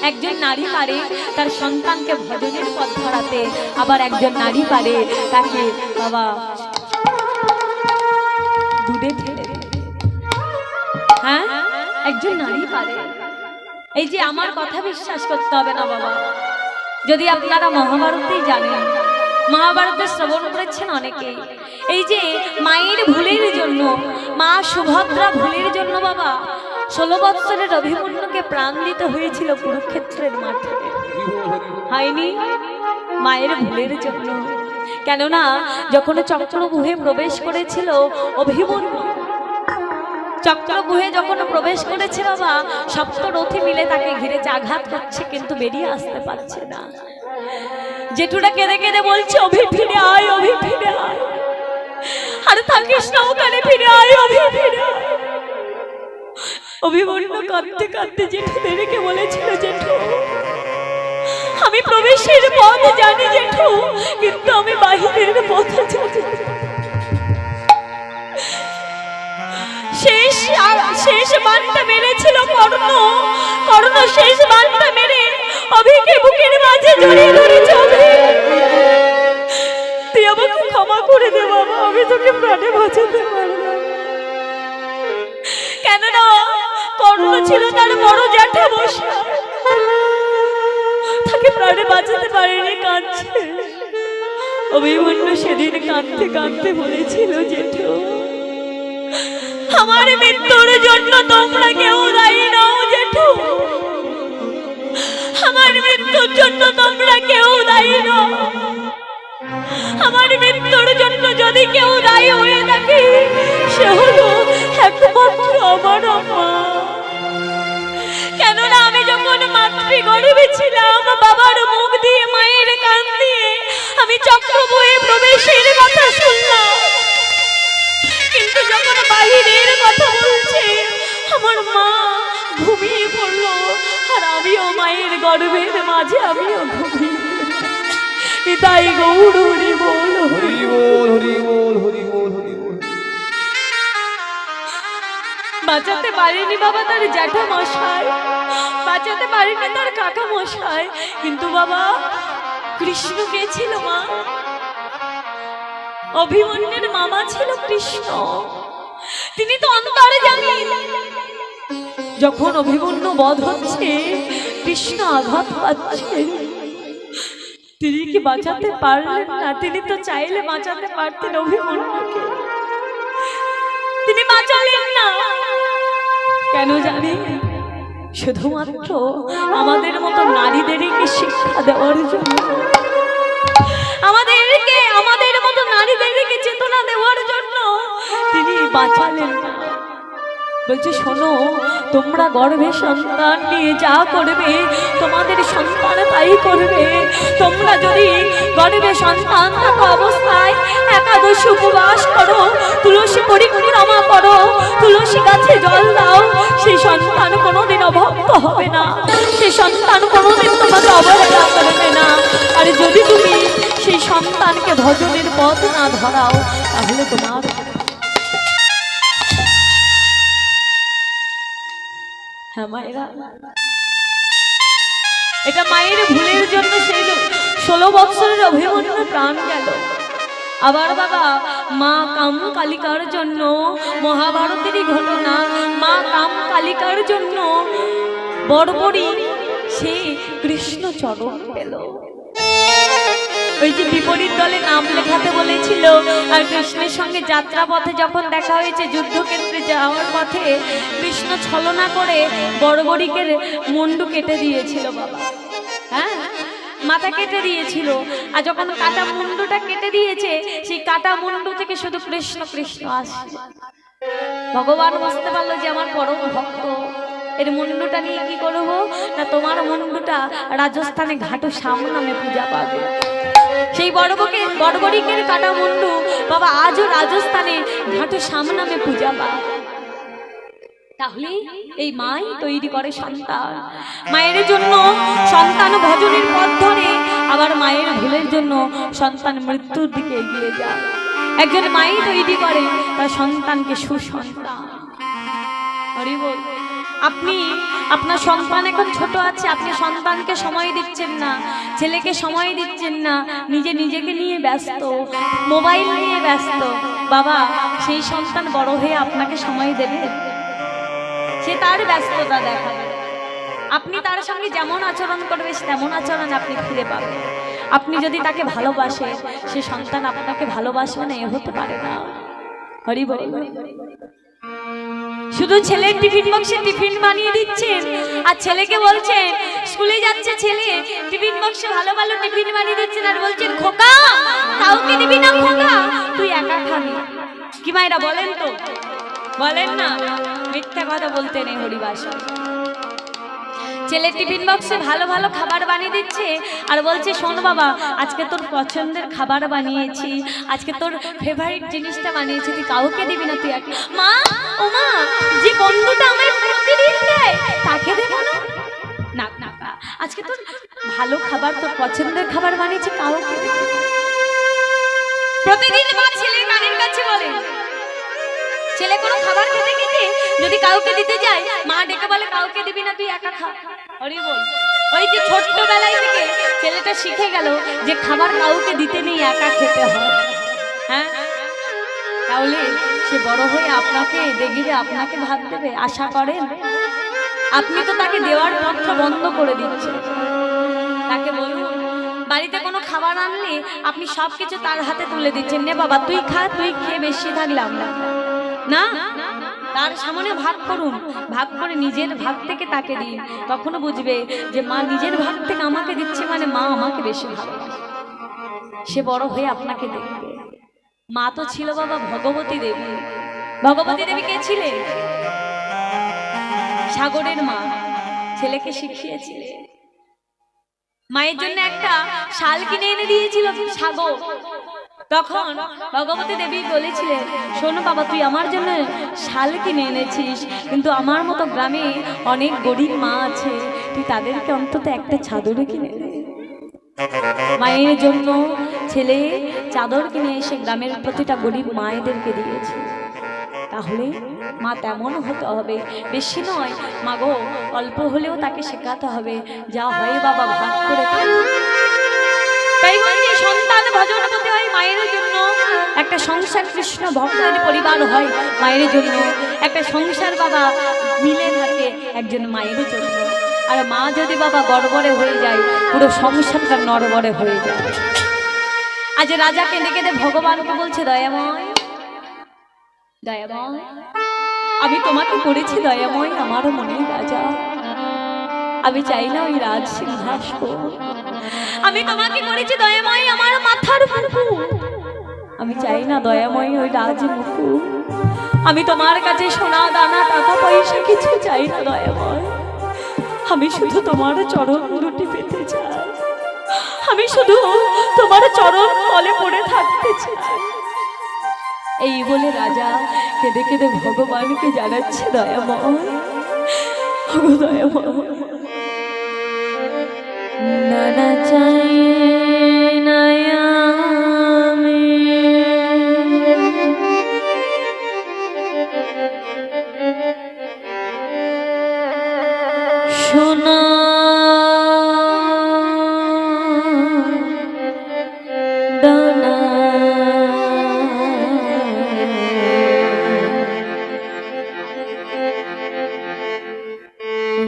একজন নারী পারে তার সন্তানকে ভজনের পথ ধরাতে, আবার একজন নারী পারে তাকে বাবা দূরে ফেলে দিতে। হ্যাঁ, একজন নারী পারে। এই যে আমার কথা বিশ্বাস করতে হবে না বাবা, যদি আপনারা মহাভারতেই জানেন, মহাভারতের শ্রবণ করেছেন অনেকেই, এই যে মায়ের ভুলের জন্য, মা সুভদ্রা ভুলের জন্য বাবা 16 বৎসরের অভিমন্যুকে প্রাণ দিতে হয়েছিল কুরুক্ষেত্রের মাঠে, হয়নি? মায়ের ভুলের জন্য। কেননা যখন চক্রব্যূহে প্রবেশ করেছিল অভিমন্যু, চক্রব্যূহে যখন প্রবেশ করেছে বাবা, সপ্তরথী মিলে তাকে ঘিরে আঘাত করছে, কিন্তু বেরিয়ে আসতে পারছে না। জেঠুরা কেঁদে কেঁদে বলছে অভি ফিরে আয়, অভি ফিরে আয়, আর থাকিস না ওখানে, ফিরে আয়, অভি ফিরে আয়। অভিমন্যু কাঁদতে কাঁদতে জেঠুদেরকে বলেছিল জেঠু আমি প্রবেশের পথ জানি জেঠু, কিন্তু আমি বাহিরের পথ জানি। শেষ বাণটা মেরেছিল কর্ণ, কর্ণ শেষ বাণটা মেরে অভিকে বুকের মাঝে জড়িয়ে ধরেছে। তুই আমাকে ক্ষমা করে দে বাবা, আমি তোকে প্রাণে বাঁচাতে পারলাম। কেননা কর্ণ ছিল তার বড় জ্যাঠামশাই, তাকে প্রাণে বাঁচাতে পারেনি, কাঁদছে। অভিমন্যু সেদিন কাঁদতে কাঁদতে বলেছিল জেঠু আমার মৃত্যুর জন্য তোমরা কেউ দায়ী নও জেঠু, আমার মৃত্যুর জন্য তোমরা কেউ দায়ী নও। আমার মৃত্যুর জন্য যদি কেউ দায়ী হয়ে থাকে সে হলো একমাত্র আমার মা। কেননা আমি যখন মাতৃগর্ভে ছিলাম, বাবার মুখ দিয়ে, মায়ের কান দিয়ে আমি চক্রব্যূহে প্রবেশের কথা শুনলাম, কিন্তু যখন বাহিরের কথা বলছে আমার মা ঘুমিয়ে পড়লো, আর আমিও মায়ের গর্ভের মাঝে আমিও ঘুমিয়ে। তাই গৌর হরি বল, হরি বল, হরি বল, হরি বল, হরি বল। বাঁচাতে পারেনি বাবা তার জ্যাঠা মশাই, বাঁচাতে পারেনি তার কাকা মশাই, কিন্তু বাবা কৃষ্ণ কে ছিল? মা অভিমন্যুর মামা ছিল কৃষ্ণ, তিনি তো অন্তরে জানেন। যখন অভিমন্যু বধ হচ্ছে, কৃষ্ণ আঘাত পাচ্ছে, তিনি কি বাঁচাতে পারলেন না? তিনি তো চাইলে বাঁচাতে পারতেন অভিমন্যুকে, তিনি বাঁচালেন না। কেন জানি? শুধুমাত্র আমাদের মতো নারীদেরকে শিক্ষা দেওয়ার জন্য, আমাদের মতো নারীদেরকে চেতনা দেওয়ার জন্য তিনি বাঁচালেন না। বলছে শোনো, তোমরা গর্ভে সন্তান নিয়ে যা করবে তোমাদের সন্তান তাই করবে। তোমরা যদি গর্ভে সন্তান থাকা অবস্থায় একাদশী উপবাস করো, তুলসী পরিক্রমা করো, তুলসী গাছে জল দাও, সেই সন্তান কোনোদিন অভক্ত হবে না, সেই সন্তান কোনোদিন তোমাকে অবহেলা করবে না। আর যদি তুমি সেই সন্তানকে ভজনের পথ না ধরাও, তাহলে তোমার হ্যাঁ মায়েরা, এটা মায়ের ভুলের জন্য সেই 16 বৎসরের অভিমন্যু প্রাণ গেল। আবার বাবা মা কাম কালিকার জন্য, মহাভারতেরই ঘটনা, মা কাম কালিকার জন্য বড়বড়ি সে কৃষ্ণ চরণ পেল। ওই যে বিপরীত দলে নাম লেখাতে বলেছিল, আর কৃষ্ণের সঙ্গে যাত্রা পথে যখন দেখা হয়েছে, যুদ্ধক্ষেত্রে যাওয়ার পথে কৃষ্ণ ছলনা করে বড়বড়িকের মুন্ডু কেটে দিয়েছিল বাবা। হ্যাঁ, মাথা কেটে দিয়েছিল। আর যখন কাটা মুন্ডুটা কেটে দিয়েছে, সেই কাটা মুন্ডু থেকে শুধু কৃষ্ণ কৃষ্ণ আসছে। ভগবান বুঝতে পারলো যে আমার পরম ভক্ত এর মুন্ডুটা নিয়ে কি করবো না, তোমার মুন্ডুটা রাজস্থানে ঘাটু শ্যাম নামে পূজা পাবে। সেই বড়বড়িকের কাটা মুন্ডু বাবা আজও রাজস্থানে ঘাটু শ্যাম নামে পূজা পায়। তাহলে এই মাই তৈরি করে সন্তান, মায়ের জন্য সন্তান ভজনের পথ ধরে, আবার মায়ের ভুলের জন্য সন্তান মৃত্যুর দিকে এগিয়ে যায়। একজন মাই তৈরি করে তার সন্তানকে সুসন্তান। হরি বল। আপনি আপনার সন্তান এখন ছোট আছে, আপনি সন্তানকে সময় দিচ্ছেন না, ছেলেকে সময় দিচ্ছেন না, নিজেকে নিয়ে ব্যস্ত, মোবাইল নিয়ে ব্যস্ত। বাবা, সেই সন্তান বড় হয়ে আপনাকে সময় দেবে? সে তার ব্যস্ততা দেখাবে। আপনি তার সঙ্গে যেমন আচরণ করবে তেমন আচরণ আপনি ফিরে পাবেন। আপনি যদি তাকে ভালোবাসেন, সে সন্তান আপনাকে ভালোবাসবে না, এ হতে পারে না। হরি বল। শুধু ছেলের টিফিন বক্সে টিফিন বানিয়ে দিচ্ছেন, আর ছেলেকে বলছেন, স্কুলে যাচ্ছে ছেলে, টিফিন বক্সে ভালো ভালো টিফিন বানিয়ে দিচ্ছেন, আর বলছেন খোকা কাউকে দিবি না, খোকা তুই একা খাবি। কি মায়েরা বলেন তো, বলেন না? মিথ্যা কথা বলতে নেই হরিবাসা। ছেলে টিফিন বক্সে ভালো ভালো খাবার বানিয়ে দিচ্ছে, আর বলছে শোন বাবা, আজকে তোর পছন্দের খাবার বানিয়েছি, আজকে তোর ফেভারিট জিনিসটা বানিয়েছি, তুই কাউকে দিবি না, তুই এক। মা, ও মা, যে বন্ধুটা আমায় প্রতিদিন দেয় তাকে দেবো না? না না, আজকে তোর ভালো খাবার, তোর পছন্দের খাবার বানিয়েছি, কাউকে দেবো না। প্রতিদিন মা ছেলের কানের কাছে বলে, ছেলে কোনো খাবার খেতে খেতে যদি কাউকে দিতে যায়, মা ডেকে বলে কাউকে দিবি না, তুই একা খা। হরি বল। ওই যে ছোট্টবেলায় থেকে ছেলেটা শিখে গেল যে খাবার কাউকে দিতে নেই, একা খেতে হয়। হ্যাঁ, তাহলে সে বড় হয়ে আপনাকে দেখবে, আপনাকে ভাত দেবে আশা করেন? আপনি তো তাকে দেওয়ার পথ বন্ধ করে দিচ্ছেন। তাকে বলুন, বাড়িতে কোনো খাবার আনলে আপনি সবকিছু তার হাতে তুলে দিচ্ছেন, নে বাবা তুই খা, তুই খেয়ে বেশি থাকলে আমরা না। তার সামনে ভাগ করুন, ভাগ করে নিজের ভাগ থেকে তাকে দিন, তখনও বুঝবে যে মা নিজের ভাগ থেকে আমাকে দিচ্ছে, মানে মা আমাকে বেশি ভালোবাসে। সে বড় হয়ে আপনাকে দেখবে। মা তো ছিল বাবা ভগবতী দেবী। ভগবতী দেবী কে ছিলেন? সাগরের মা। ছেলেকে শিখিয়েছিলেন। মায়ের জন্য একটা শাল কিনে এনে দিয়েছিল সাগর। তখন ভগবতী দেবী বলেছিলেন, শোনো বাবা, তুই আমার জন্য শাল কিনে এনেছিস, কিন্তু আমার মতো গ্রামে অনেক গরিব মা আছে, তুই তাদেরকে অন্তত একটা চাদর কিনে দে। মায়ের জন্য ছেলে চাদর কিনে এসে গ্রামের প্রতিটা গরিব মায়েদেরকে দিয়েছে। তাহলে মা তেমন হতে হবে, বেশি নয় মা গো, অল্প হলেও তাকে শেখাতে হবে, যা হয় বাবা ভাগ করে। তাই বলছি, সন্তান ভজন করতে হয় মায়ের জন্য। একটা সংসার কৃষ্ণ ভক্তের পরিবার হয় মায়ের জন্য। একটা সংসার বাবা মিলে থাকে একজন মায়ের জন্য। আর মা যদি বাবা গড়বড়ে হয়ে যায়, পুরো সংসারটা নড়বড়ে হয়ে যায়। আজ রাজা কেঁদে কেঁদে ভগবানকে বলছে, দয়াময় দয়াময়, আমি তোমাকে করেছি দয়াময় আমার মনের রাজা, আমি চাই না ওই রাজ সিংহাসন। আমি তোমাকে করেছি দয়াময় আমার মাথার মুকুট, আমি চাই না দয়াময় ওই রাজ মুকুট। আমি তোমার কাছে সোনা দানা টাকা পয়সা কিছু চাই না দয়াময়, আমি শুধু তোমার চরণ দুটি পেতে চাই, আমি শুধু তোমার চরণ তলে পড়ে থাকতে চাই। এই বলে রাজা কেঁদে কেঁদে ভগবানকে জানাচ্ছে, দয়াময় দয়াময়, নানা চাই নায়ামে সোনা দানা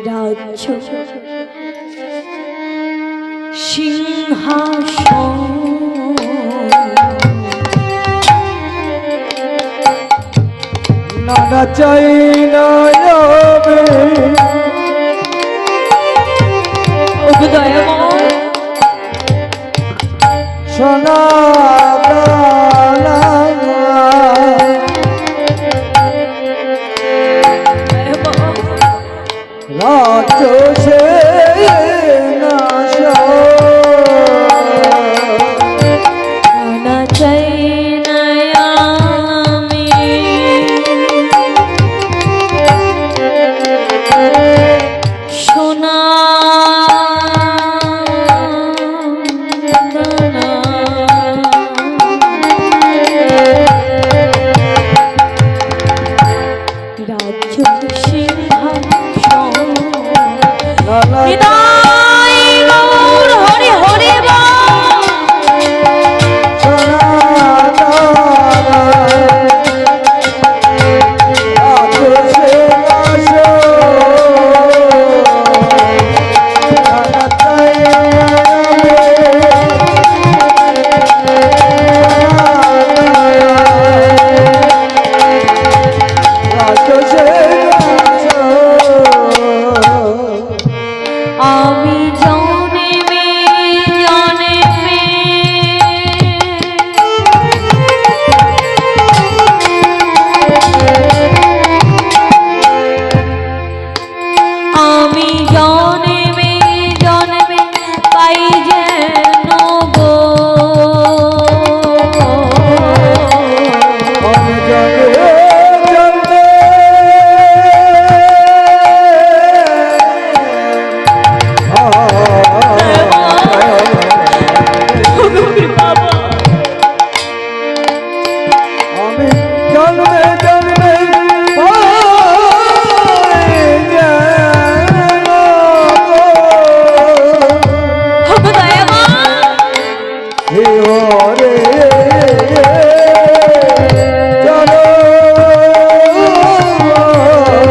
রাজ্য সিংহাসন, নানা চাই নায়ামে দয়াময় সোনা দানা হরে চলো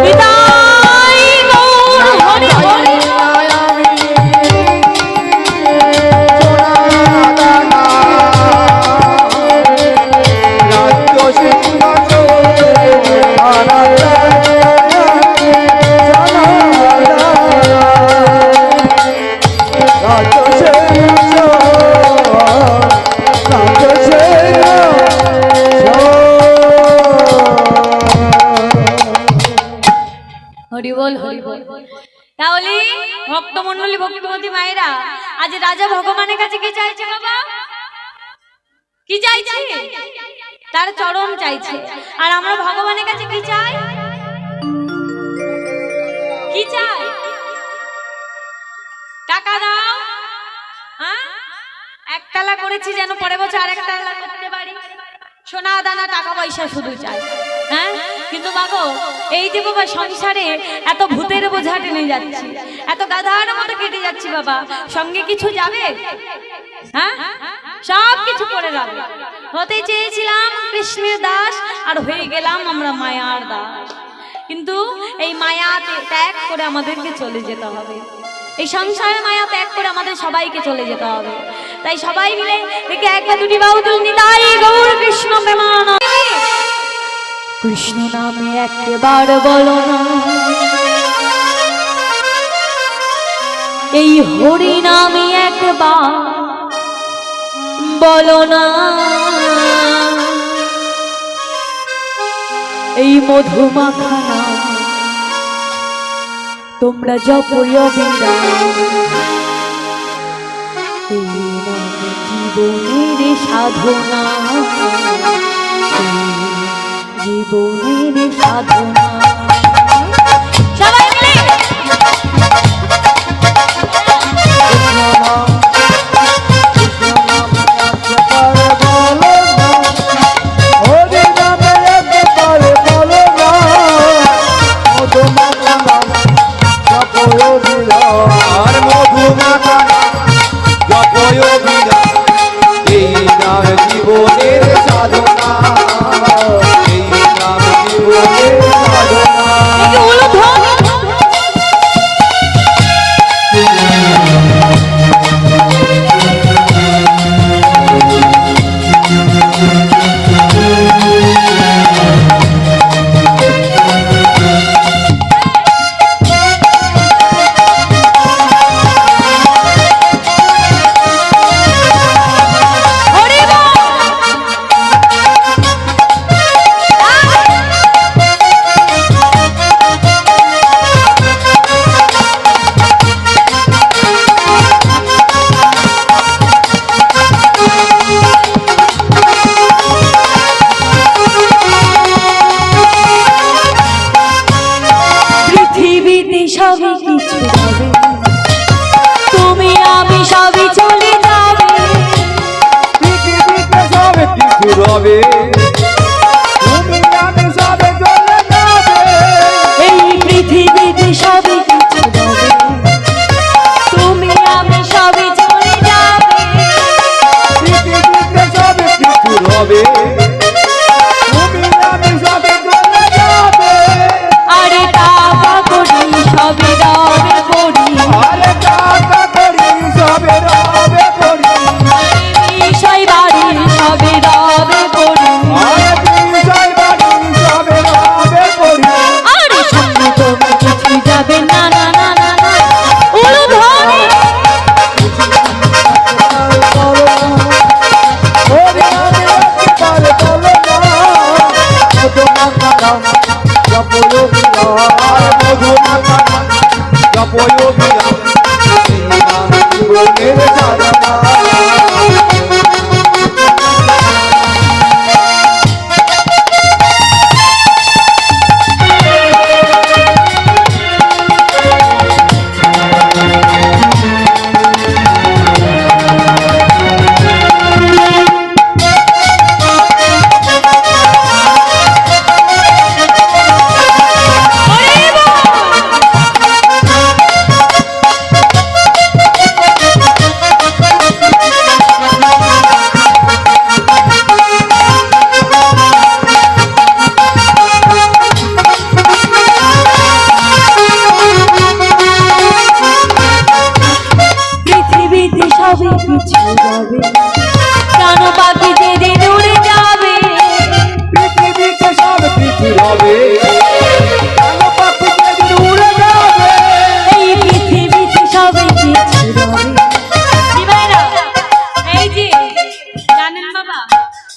বিদায় গৌর হরি হরি হরি বল হরি বল। তাহলে ভক্তমণ্ডলী ভক্তিমতী মায়েরা আজ রাজা ভগবানের কাছে কি চাইছে বাবা? কি চাইছে? তার চরণ চাইছে। আর আমরা ভগবানের কাছে কি চাই? কি চাই? টাকা দাও। হ্যাঁ, একতলা করেছি যেন পরের বছর আরেকতলা করতে পারি। সোনা দানা টাকা পয়সা শুধু চাই। হ্যাঁ, কিন্তু বাবা এই যে বাবা সংসারে এত ভূতের বোঝা টেনে যাচ্ছি, এত গাধার মতো কেটে যাচ্ছি বাবা, সঙ্গে কিছু যাবে? হ্যাঁ, সব কিছু করে যাবে। হতে চেয়েছিলাম কৃষ্ণের দাস আর হয়ে গেলাম আমরা মায়ার দাস। কিন্তু এই মায়া ত্যাগ করে আমাদেরকে চলে যেতে হবে। এই সংসারের মায়া ত্যাগ করে আমাদের সবাইকে চলে যেতে হবে। তাই সবাই মিলে দেখে একটা দুটি বাউদুল নিতাই গৌর কৃষ্ণ প্রেমানন্দ। কৃষ্ণ নামে একবার বলো না, এই হরি নামে একবার বলো না, এই মধুমাখা নাম তোমরা জপয় বিরাম। এই নামে জীবনের সাধনা, জীবনের সাধনা। সবাই মিলে আর মধুমাতা জপয় বিরাম, এই নাম জীবনের সাধনা, এই নাম জীবনের সাধনা। সবই কিছু হবে, তুমি আমি সবই চলে যাবে। পৃথিবীতে সব কিছু রবে, তুমি আমি সবে চলে যাবে। এই পৃথিবীতে সবই কিছু হবে, তুমি আমি সবই চলে যাবে। পৃথিবীতে সব কিছু রবে, তুমি আমি সবে চলে যাবে। আরে টাকা করি সবই রবে করি, আরে টাকা করি সবে রবে করি, বিষয় বাড়ি সবই রবে করি, আরে বিষয় বাড়ি সবে রবে করি। আরে সঙ্গে তুমি কিছু যাবে না না না না না। উলু ধরে ওরে আমি একবার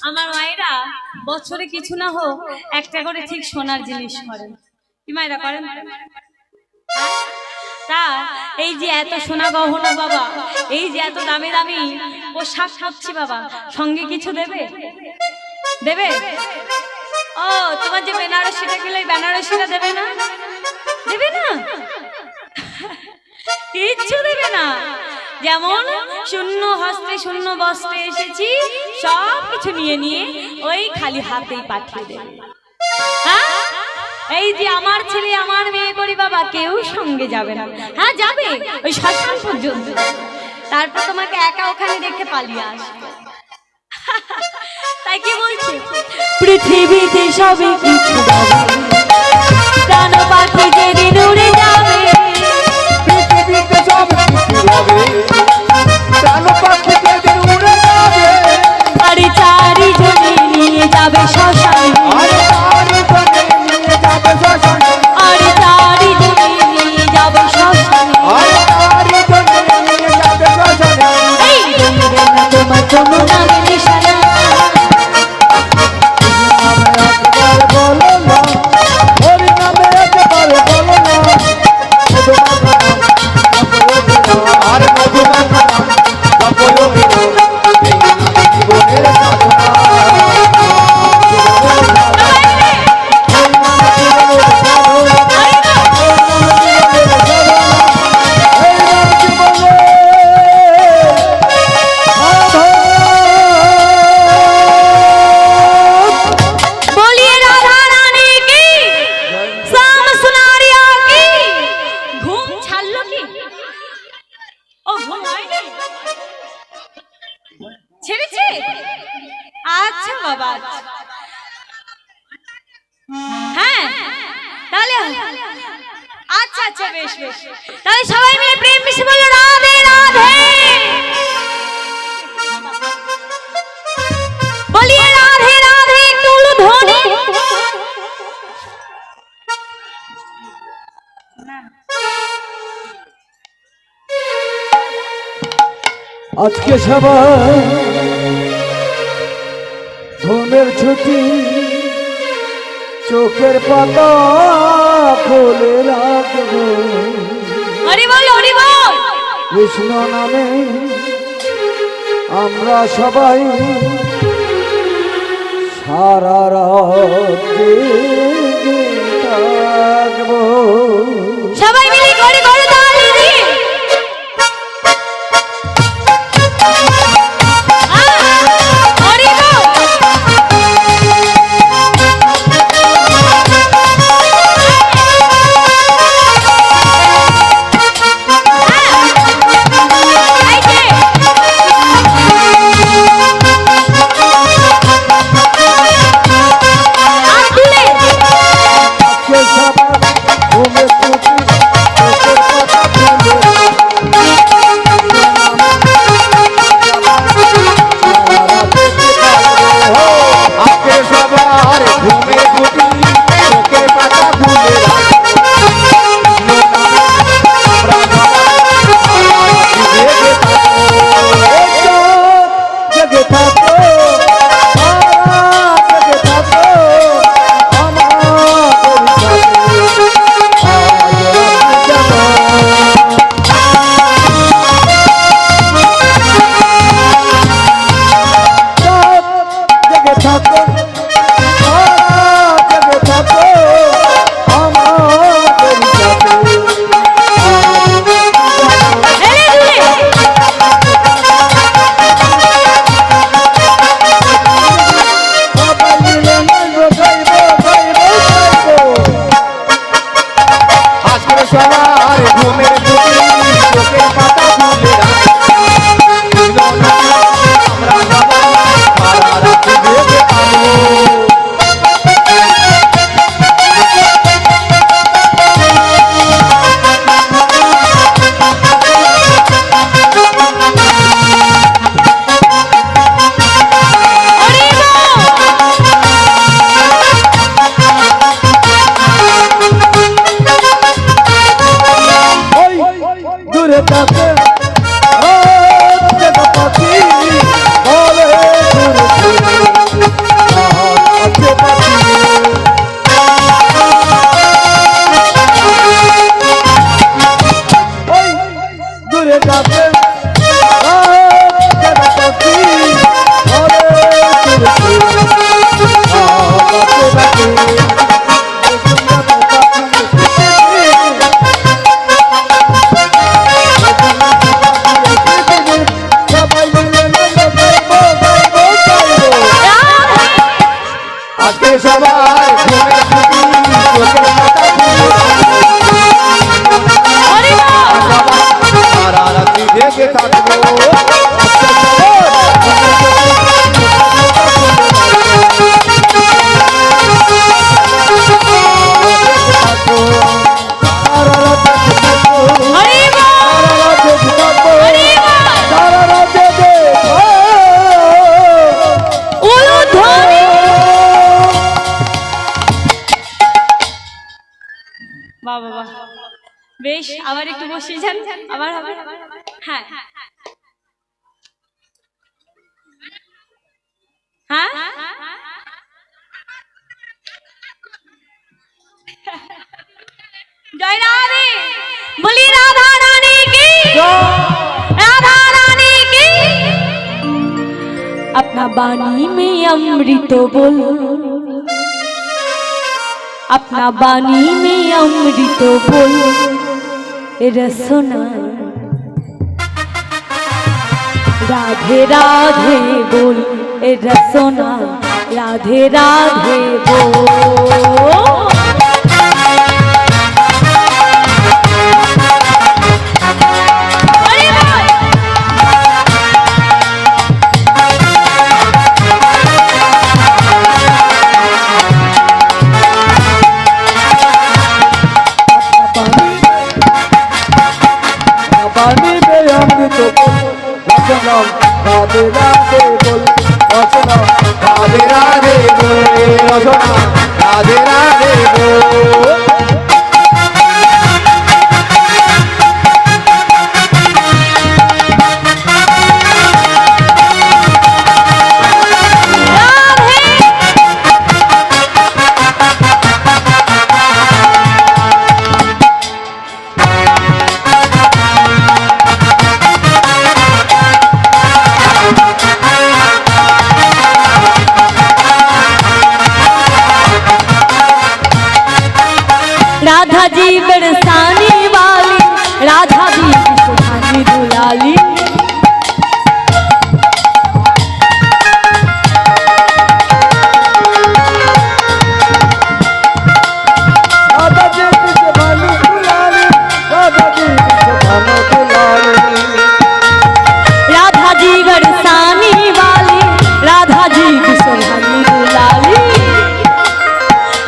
আমার মায়েরা বছরে কিছু না হোক একটা করে ঠিক সোনার জিনিস করেন। কি মায়েরা করেন? তা এই যে এত সোনা গহনা বাবা, এই যে এত দামি দামি পোশাক খাচ্ছি বাবা, সঙ্গে কিছু দেবে? দেবে? ও তোমার যে বেনারসিটা গেলে বেনারসিটা দেবে না? দেবে না? কিচ্ছু দেবে না। যেমন শূন্য হস্তে শূন্য বস্ত্রে এসেছি, সব কিছু নিয়ে নিয়ে ওই খালি হাতেই পাঠিয়ে দেবে। হ্যাঁ, এই যে আমার ছেলে আমার মেয়ে করি বাবা, কেউ সঙ্গে যাবে না। হ্যাঁ যাবে ওই শ্মশান পর্যন্ত, তারপর তোমাকে একা ওখানে রেখে পালিয়ে আসবে। তাই কি বলছি, পৃথিবীতে সবই কিছু রবে, প্রাণ পাখি যেদিন উড়ে যাবে। পৃথিবীতে সব কিছু রবে, প্রাণ পাখি যেদিন উড়ে যাবে। আরে চারিজনে নিয়ে যাবে শ্মশানে, আরে চারিজনে নিয়ে যাবে শ্মশানে, আরে চারিজনে নিয়ে যাবে শ্মশানে। আরে চারিজনে নিয়ে যাবে শ্মশানে। এই রইবে না তোমার কোনো নামে নিশানা। হরি নামে একবার বলো না, আর মধুমাখা জপো বিনো, এই নামে জীবনের সাধনা। बोलिए राधा रानी की, श्याम सुनारिया की। ঘুম ছাড়লো কি? ও ঘুম হয়নি? ছেড়েছে? আচ্ছা বাবা, আচ্ছা। হ্যাঁ তাহলে আচ্ছা আচ্ছা বেশ বেশ, তাহলে সবাই মিলে প্রেম মিশে বলো রাধে রাধে। बोलिए राधे राधे तुल ध्वनि। আজকে সবাই ঘুমের ছুটি, চোখের পাতা খুলে রাখবো, হরি বল হরি বল। কৃষ্ণ নামে আমরা সবাই সারা রাত জেগে থাকবো। সবাই মিলে করে করে তালি দিয়ে হরি বল। এই যে আব্দুলে আজকে সবাই ঘুমের সবাই ঘুমে ছুটি চোখের পাতা হরি বল। সারা রাত্রি জেগে থাকবো হরি বল। হরি বল। উলুধ্বনি। বাহ বাহ বাহ। বেশ, আবার একটু বসে যান। আবার আবার হ্যাঁ হ্যাঁ জয় রাধে, বলি রাধা রানী কি, राधा रानी की। अपना बानी में अमृत बोल, अपना बानी में अमृत बोल रसना राधे राधे बोल रसना राधे राधे बोल। पानी में अमृत रचना राधे राधे बोल रचना राधे राधे बोल रचना राधे राधे बोल राधा जी बरसाने वाली, राधा जी सुहानी दुलाली, राधा जी सुहानी दुलाली राधा जी सुहानी दुलाली राधा जी बरसाने वाली, राधा जी सुहानी दुलाली,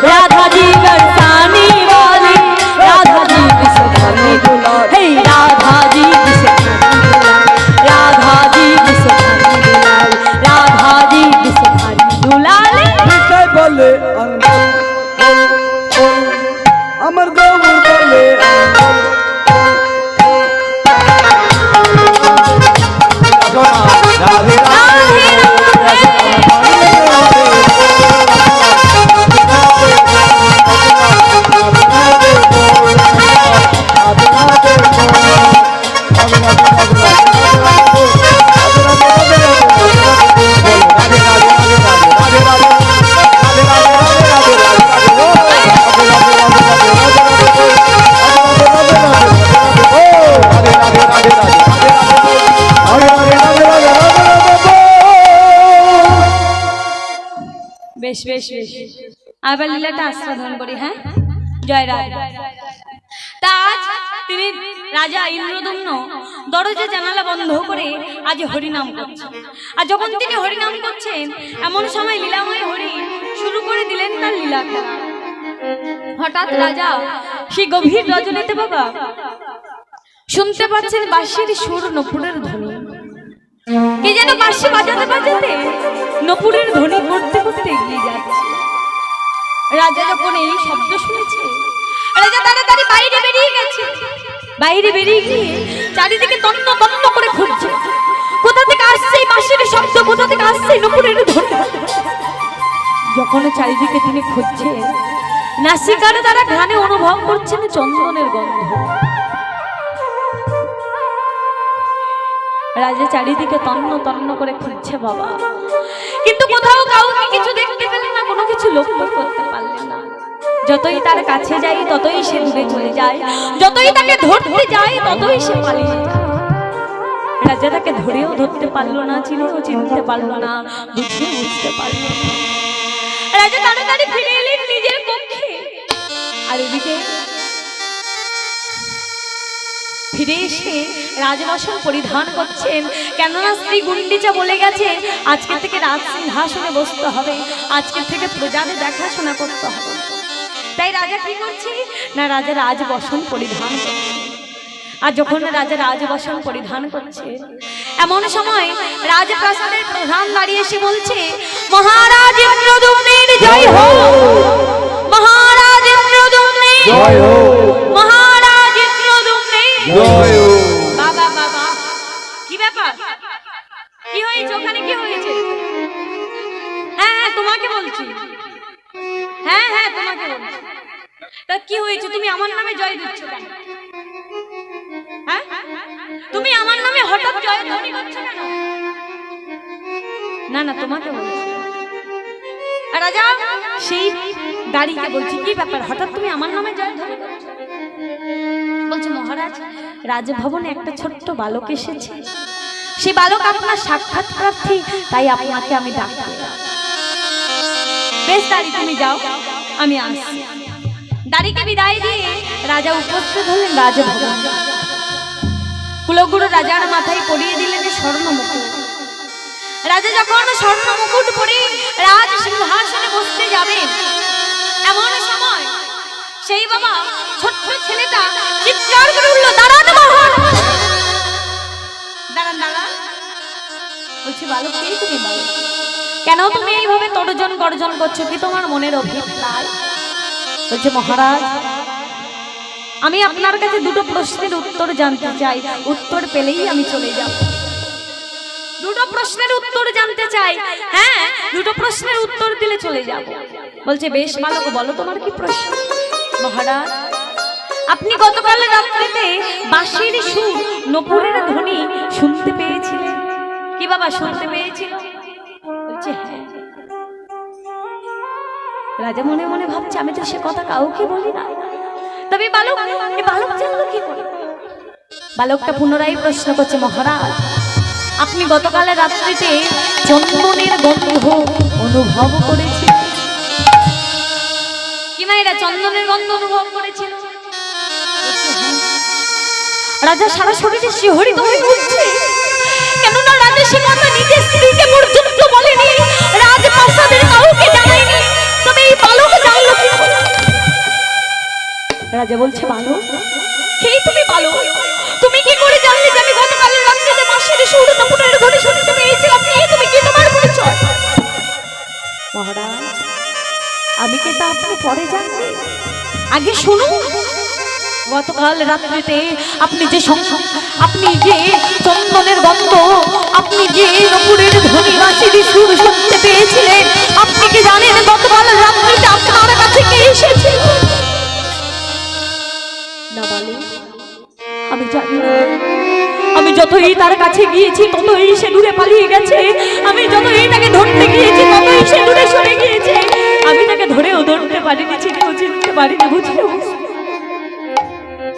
राधा जी बरसाने वाली, राधा जी सुहानी दुलाली, हे राधा जी सुहानी दुलाली, राधा जी सुहानी दुलाली, राधा जी सुहानी दुलाली। विषय बोले अंगल अमर गौर बोले राधे বেশ বেশ বেশ, আবার লীলাটা আস্বাদন করি। হ্যাঁ, জয় রাধা। তা আজ তিনি রাজা ইন্দ্রদম্ন দরজা জানালা বন্ধ করে আজ হরিনাম করছেন। আর যখন তিনি হরিনাম করছেন, এমন সময় লীলাময় হরি শুরু করে দিলেন তার লীলা খেলা। হঠাৎ রাজা সেই গভীর রজনীতে বাবা শুনতে পাচ্ছেন বাঁশির সুর, নপুরের ধ্বনি। কে যেন বাঁশি বাজাতে বাজাতে নপুরের ধ্বনি করতে করতে এগিয়ে যাচ্ছে। রাজা যখন এই শব্দ শুনেছে, রাজা তাড়াতাড়ি বাইরে বেরিয়ে গেছে। বাইরে বেরিয়ে গিয়ে চারিদিকে তন্ন তন্ন করে খুঁজছে, কোথা থেকে আসছে এই বাঁশির শব্দ, কোথা থেকে আসছে নপুরের ধ্বনি। যখন চারিদিকে তিনি খুঁজছেন, নাসিকারে তারা ঘ্রাণে অনুভব করছেন চন্দনের গন্ধ। রাজা চারিদিকে তন্ন তন্ন করে খুঁজছে বাবা, কিন্তু কোথাও কাউকে কিছু দেখতে পেলেন না, কোনো কিছু লক্ষ্য করতে পারলেন না। যতই তার কাছে যাই ততই সে দূরে চলে যায়, যতই তাকে ধরতে যায় ততই সে পালিয়ে যায়। রাজা তাকে ধরেও ধরতে পারলো না, চিনেও চিনতে পারলো না, বুঝতেও বুঝতে পারলো না। রাজা তাড়াতাড়ি ফিরে এলেন নিজের কক্ষে। আর এদিকে ফিরে এসে রাজবসন পরিধান করছেন, কেননা স্ত্রী গুন্ডিচা বলে গেছে আজকে থেকে রাজ সিংহাসনে বসতে হবে, আজকে থেকে প্রজাদের দেখাশোনা করতে হবে। তাই রাজা কি করছে না, রাজা রাজবসন পরিধান করছে। আর যখন রাজা রাজবসন পরিধান করছে, এমন সময় রাজপ্রাসাদের প্রধান দাঁড়িয়ে এসে বলছে, মহারাজ ইন্দ্রদ্যুম্নের জয় হোক, মহারাজ ইন্দ্রদ্যুম্নের জয় হোক, মহারাজ ইন্দ্রদ্যুম্নের জয় হোক। বাবা বাবা, কি ব্যাপার, কি হয়েছে ওখানে, কি হয়েছে? হ্যাঁ হ্যাঁ তোমাকে বলছি, হ্যাঁ হ্যাঁ তোমাকে বলছি। তা কি হয়েছে, তুমি আমার নামে জয় দিচ্ছ কেন? হ্যাঁ তুমি আমার নামে হঠাৎ জয় ধ্বনি করছ কেন? না না তোমাকে বলছি। আর রাজা সেই দাঁড়িয়ে বলছি, কি ব্যাপার, হঠাৎ তুমি আমার নামে জয় ধ্বনি করছ? বলছে মহারাজ, রাজভবনে একটা ছোট্ট বালক এসেছে, সেই বালক আপনার সাক্ষাৎ প্রার্থী, তাই আপনাকে আমি ডাকতে। বেশ দাঁড়ি, তুমি যাও, আমি আসছি। দাঁড়িকে বিদায় দিয়ে রাজা উপস্থিত হলেন রাজভবন। কুলগুরু রাজার মাথায় পরিয়ে দিলেন স্বর্ণ মুকুট। রাজা যখন স্বর্ণ মুকুট পরে রাজ সিংহাসনে বসতে যাবেন, এমন সময় সেই বাবা ছোট্ট ছেলেটা চিৎকার করে উঠল, দাঁড়ান মহারাজ, দাঁড়ান দাঁড়ান। বলছি বালক, কে তুমি? বালক, কেন তুমি এইভাবে তর্জন গর্জন করছো, কি তোমার মনের অভিপ্রায়? বলছে মহারাজ, আমি আপনার কাছে দুটো প্রশ্নের উত্তর জানতে চাই, উত্তর পেলেই আমি চলে যাব। দুটো প্রশ্নের উত্তর জানতে চাই, হ্যাঁ দুটো প্রশ্নের উত্তর দিলে চলে যাব। বলছে বেশ বালক, বলো তোমার কি প্রশ্ন? মহারাজ, আপনি গতকাল রাত্রিতে বাঁশির সুর, নপুরের ধ্বনি শুনতে পেয়েছিলেন কি? বাবা শুনতে পেয়েছিল? বলছে হ্যাঁ। রাজা মনে মনে ভাবছে, আমি তো সে কথা কাউকে বলি না, তবে বালক জানলো কি করে? বালকটা পুনরায় প্রশ্ন করছে, মহারাজ, আপনি গতকালের রাত্রিতে চন্দনের গন্ধ অনুভব করেছেন কি? মায়েরা চন্দনের গন্ধ অনুভব করেছিল? রাজা সারা শরীরে শিহরিত হয়ে উঠছে, কেননা রাজা সে কথা নিজের স্ত্রীকে পর্যন্ত বলেনি, রাজপ্রাসাদের কাউকে জানায়নি, তবে এই বালক জানলো কি করে? রাজা বলছে, বালক, কে তুমি? বালক, তুমি কি করে জানলে যে আমি গতকালের রাত্রিতে বাঁশির সুর, নপুরের ধ্বনি শুনতে পেয়েছিলাম? কে তুমি, কি তোমার পরিচয়? মহারাজ, আমি কে তা আপনি পরে জানবেন, আগে শুনুন। গতকাল রাত্রিতে আপনি যে চন্দনের গন্ধ, আপনি যে নপুরের ধ্বনি, বাঁশির সুর শুনতে পেয়েছিলেন, আপনি কি জানেন গতকাল রাত্রিতে আপনার কাছে কে এসেছে? না বালক, আমি জানি না। আমি যতই তার কাছে গিয়েছি ততই সে দূরে পালিয়ে গেছে, আমি যতই তাকে ধরতে গিয়েছি ততই সে দূরে সরে গিয়েছে, আমি তাকে ধরেও ধরতে পারিনি, চিনেও চিনতে পারিনি, বুঝলেও।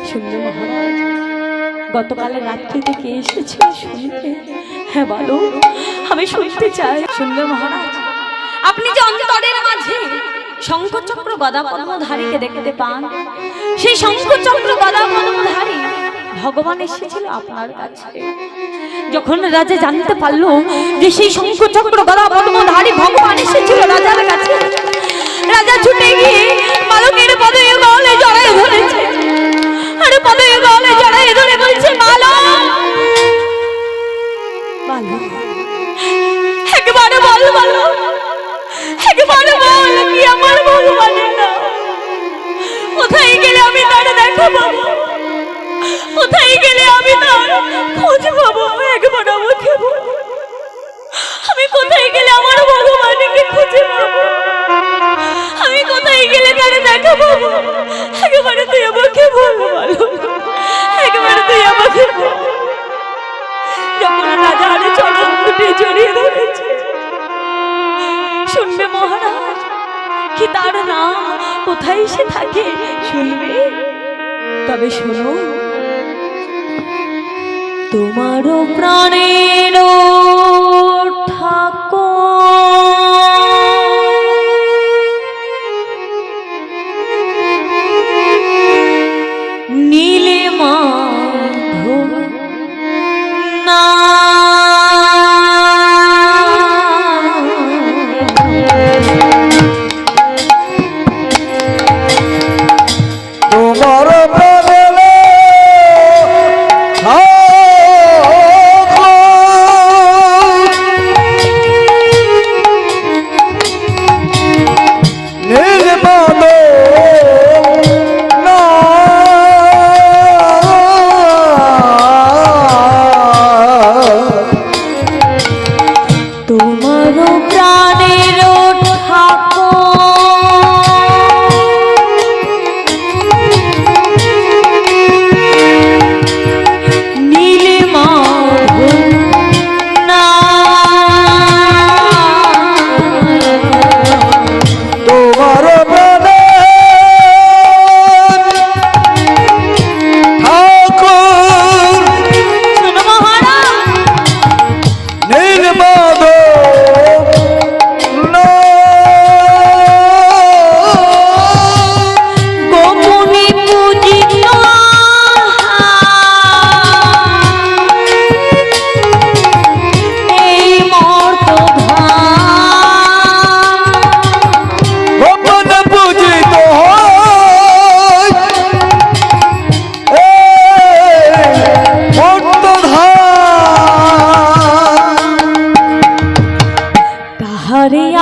শুনলে মহারাজ, গতকালের রাত্রিতে কে এসেছে শুনতে? হ্যাঁ বালক, আমি শুনতে চাই। শুনলে মহারাজ, আপনি যে অন্তরের মাঝে শঙ্খচক্র গদা পদ্মধারীকে দেখতে পান, সেই শঙ্খচক্র গদা পদ্মধারী ভগবান এসেছিল আপনার কাছে। যখন রাজা জানতে পারলো যে সেই শঙ্খচক্র গদা পদ্মধারী ভগবান এসেছিল রাজার কাছে, রাজা ছুটে গিয়ে বালকের পদে গলে জড়ায় ধরেছে, আর পদে গলে জড়ায় ধরে বলছে, বালক, বালক, একবার বল বালক, একবার বল, কি আমার ভগবানের নাম? কোথায় গেলে আমি তার দেখা পাবো? কোথায় গেলে আমি তার খোঁজ পাবো? একবার আমাকে বল, আমি কোথায় গেলে আমার ভগবানকে খুঁজে পাবো? আমি কোথায় গেলে তার দেখা পাবো? একবার তুই আমাকে বল বালক, একবার তুই আমাকে বল। যখন রাজার চরণ দুটি জড়িয়ে ধরেছে, শুনবে মহারাজ, কি তার নাম, কোথায় সে থাকে শুনবে? তবে শোনো, তোমারও প্রাণের ঠাকুর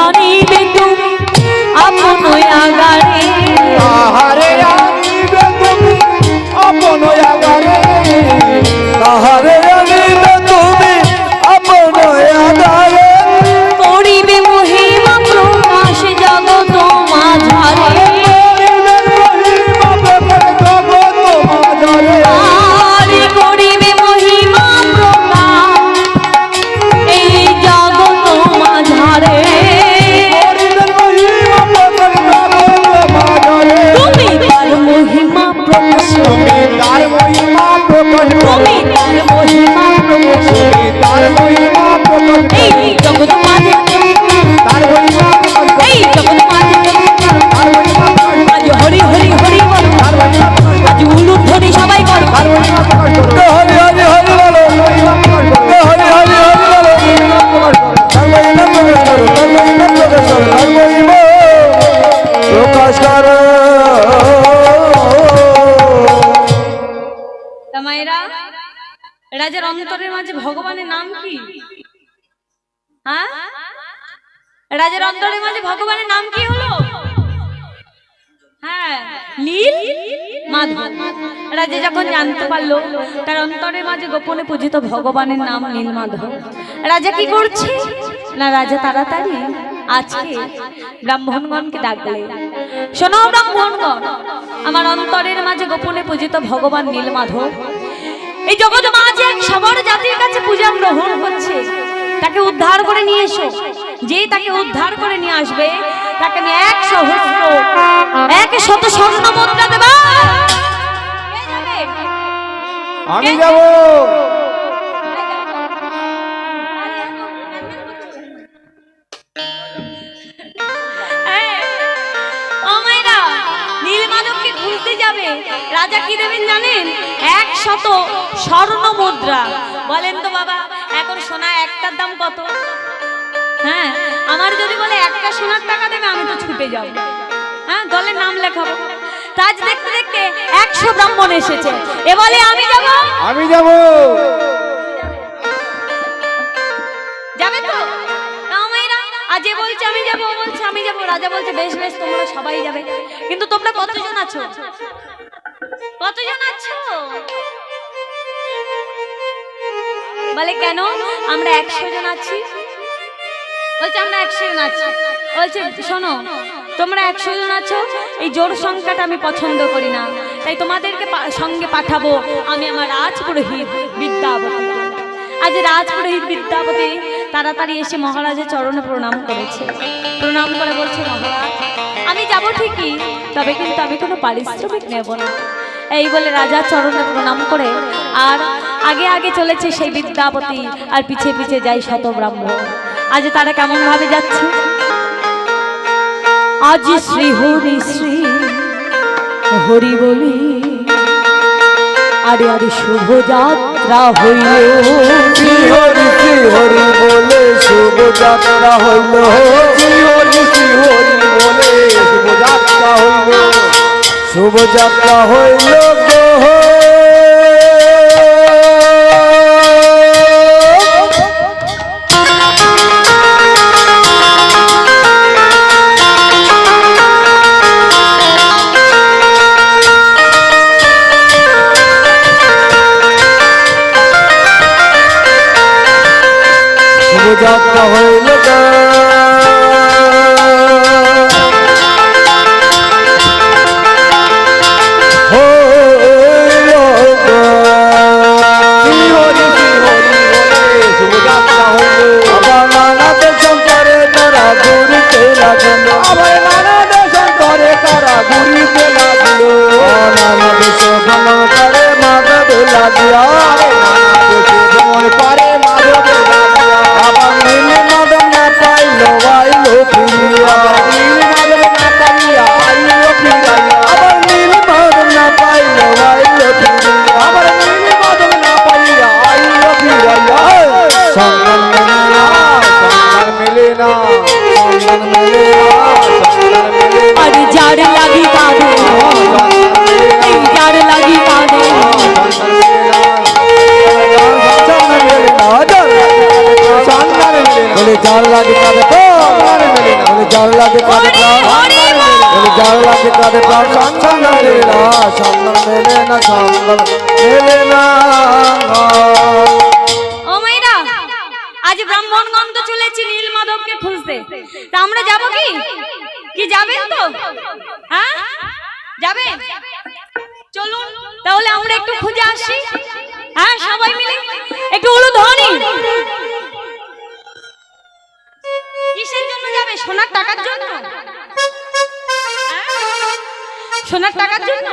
আনিবে তুমি আপন আগারে তাহারে আনিবে তুমি আপন আগারে তাহারে আনিবে তুমি আপন আগারে করিবে মহিমা প্রকাশ জগত মাঝারে আরে করিবে মহিমা প্রকাশ এই জগত মাঝারে তুমি তার মহিমা প্রকাশ তুমি তার মহিমা প্রকাশ এই জগৎ মাঝে এই জগৎ মাঝে আজ হরি হরি হরি বল আজ উলুর ধ্বনি সবাই কর হরি হরি হরি বলো হরি হরি হরি বলো প্রকাশ করো মায়েরা রাজার অন্তরের মাঝে ভগবানের নাম কি? হ্যাঁ, রাজার অন্তরের মাঝে ভগবানের নাম কি হলো? হ্যাঁ, নীল মাধব। রাজা যখন জানতে পারলো তার অন্তরের মাঝে গোপনে পূজিত ভগবানের নাম নীল মাধব, রাজা কি করছে না, রাজা তাড়াতাড়ি আজকে ব্রাহ্মণগণকে ডাকলে, শোনো ব্রাহ্মণগণ, আমার অন্তরের মাঝে গোপনে পূজিত ভগবান নীল মাধব এই জগৎ মাঝে এক সবর জাতির কাছে পূজা গ্রহণ করছে, তাকে উদ্ধার করে নিয়ে এসো। যেই তাকে উদ্ধার করে নিয়ে আসবে তাকে আমি 100 স্বর্ণ মুদ্রা দেবা। আমি যাব নীলমাধবকে খুঁজতে যাবে, রাজা কি দেবেন জানেন? 100 স্বর্ণ মুদ্রা। বলেন তো বাবা, এখন সোনা একটার দাম কত? হ্যাঁ, আমার যদি বলে একটা সোনার টাকা দেবে আমি তো ছুটে যাব, হ্যাঁ, দলের নাম লেখাবো। তাজ দেখতে দেখতে 100 ব্রাহ্মণ এসেছে, এ বলে আমি যাব, আমি যাব যাবে তো না মায়েরা? আজ এ বলছে আমি যাব, ও বলছে আমি যাব, রাজা বলছে বেশ বেশ তোমরা সবাই যাবে, কিন্তু তোমরা কতজন আছো? কতজন আছো? বলে কেন? আমরা 100 জন আছি। বলছে আমরা 100 জন আছি। বলছে শোনো, তোমরা 100 জন আছো, এই জোর সংখ্যাটা আমি পছন্দ করি না, তাই তোমাদেরকে সঙ্গে পাঠাবো আমি আমার রাজপুরোহিত বিদ্যাপতি। আজ রাজপুরোহিত বিদ্যাপতি তাড়াতাড়ি এসে মহারাজের চরণে প্রণাম করেছে, প্রণাম করে বলছে মহারাজ আমি যাব ঠিকই, তবে কিন্তু আমি কোনো পারিশ্রমিক নেব না। এই বলে রাজার চরণে প্রণাম করে আর আগে আগে চলেছে সেই বিদ্যাপতি, আর পিছে পিছে যায় শত ব্রাহ্মণ। আজ তারা কেমন ভাবে যাচ্ছে? আজ শ্রী হরি শ্রী হরি বলি আরে আরে শুভ যাত্রা হইল, শ্রী হরি বলে শুভ যাত্রা হইল, শ্রী হরি বলে শুভ যাত্রা হইল, শুভ যাত্রা হইল গো। যাত্রা হইল আবার নানা দেশন করে তারা ঘুরিতে লাগলো, আবার নানা দেশন করে তারা ঘুরিতে লাগলো, নানা দেশ ভ্রমণ করে মাধব লাগিয়া, ভ্রমণ করে মাধব লাগিয়া, আবার নীল মাধব না পাইলো আইলো ফিরিয়া, নীল মাধব না পাইয়া আইলো ফিরিয়া, আবার নীল মাধব না পাইলো আইলো ফিরিয়া, আবার নীল মাধব না পাইয়া আইলো ফিরিয়া। সন্ধান মেলে না, সন্ধান মেলে না, সন্ধান মেলে না, সন্ধান মেলে না, আরে যার লাগি কাঁদে, এই যার লাগি কাঁদে, বলে যার লাগে তাদের তো মেলে না। যার লাগে কাঁদে প্রাণ হরি বল। বলে যার লাগে কাঁদে প্রাণ সন্ধান মেলে না সন্ধান মেলে না সন্ধান মেলে না ও মাইরা, আজ ব্রাহ্মণগণ তো চলেছি নীল মাধবকে খুঁজতে, তা আমরা যাব কি? কি যাবেন তো? হ্যাঁ যাবেন? চলুন তাহলে আমরা একটু খুঁজে আসি। হ্যাঁ সবাই মিলে একটু উলুধ্বনি। কিসের জন্য যাবে? সোনার টাকার জন্য? হ্যাঁ? সোনার টাকার জন্য?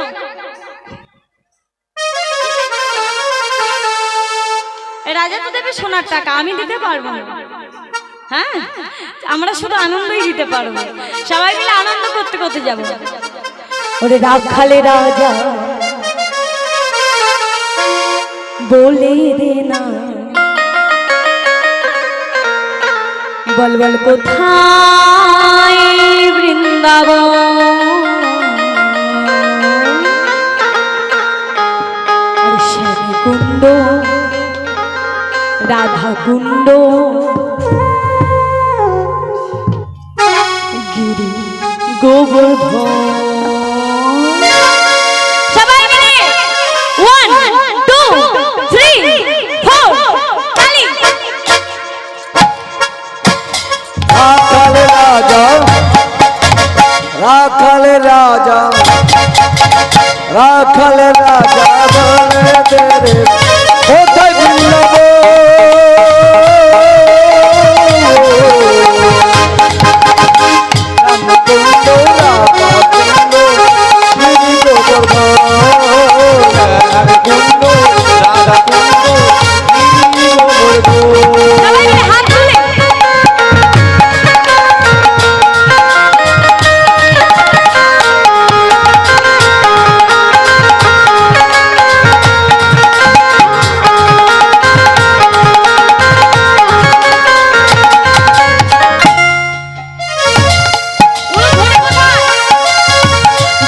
রাজা তো দেবে সোনার টাকা, আমি দিতে পারবো না। হ্যাঁ আমরা শুধু আনন্দই দিতে পারবো, সবাই মিলে আনন্দ করতে করতে যাবো। ওরে রাখালে রাজা বলে দে না বল বল কোথায় বৃন্দাবন আর শ্যামী কুণ্ড রাধা কুণ্ড গিরি গোবর্ধন সবাই মিলে 1 2 3 4 তালি। রাখাল রাজা রাখাল রাজা রাখাল রাজা বলে দে রে কোথায় বৃন্দাবন রামকুণ্ড রাধা কুণ্ড গিরি গোবর্ধন রামকুণ্ড রাধা কুণ্ড গিরি গোবর্ধন সবাই মিলে হাত তুলে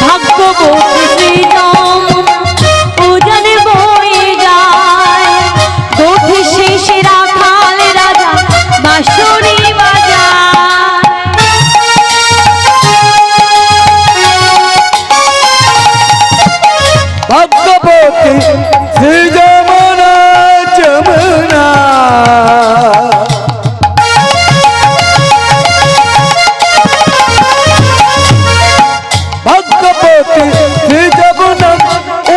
ভাগ্যবতী শ্রীরাম উজানে বয়ে যায় দধি শেষে রাখাল রাজা বাঁশরি বাজায় ভগবতী শ্রী যমুনা যমুনা ভগবতী শ্রী যমুনা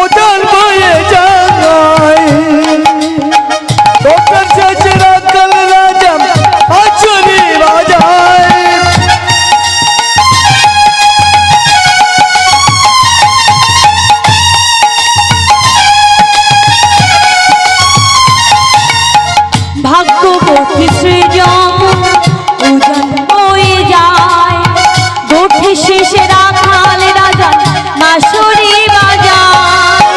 উজান বয়ে যায় দোকান শেষে রাখাল রাজা বাঁশরি বাজায় ভাগ্যবতী সৃজন উজান বয়ে যায় দধি শেষে রাখাল রাজা বাঁশরি বাজায়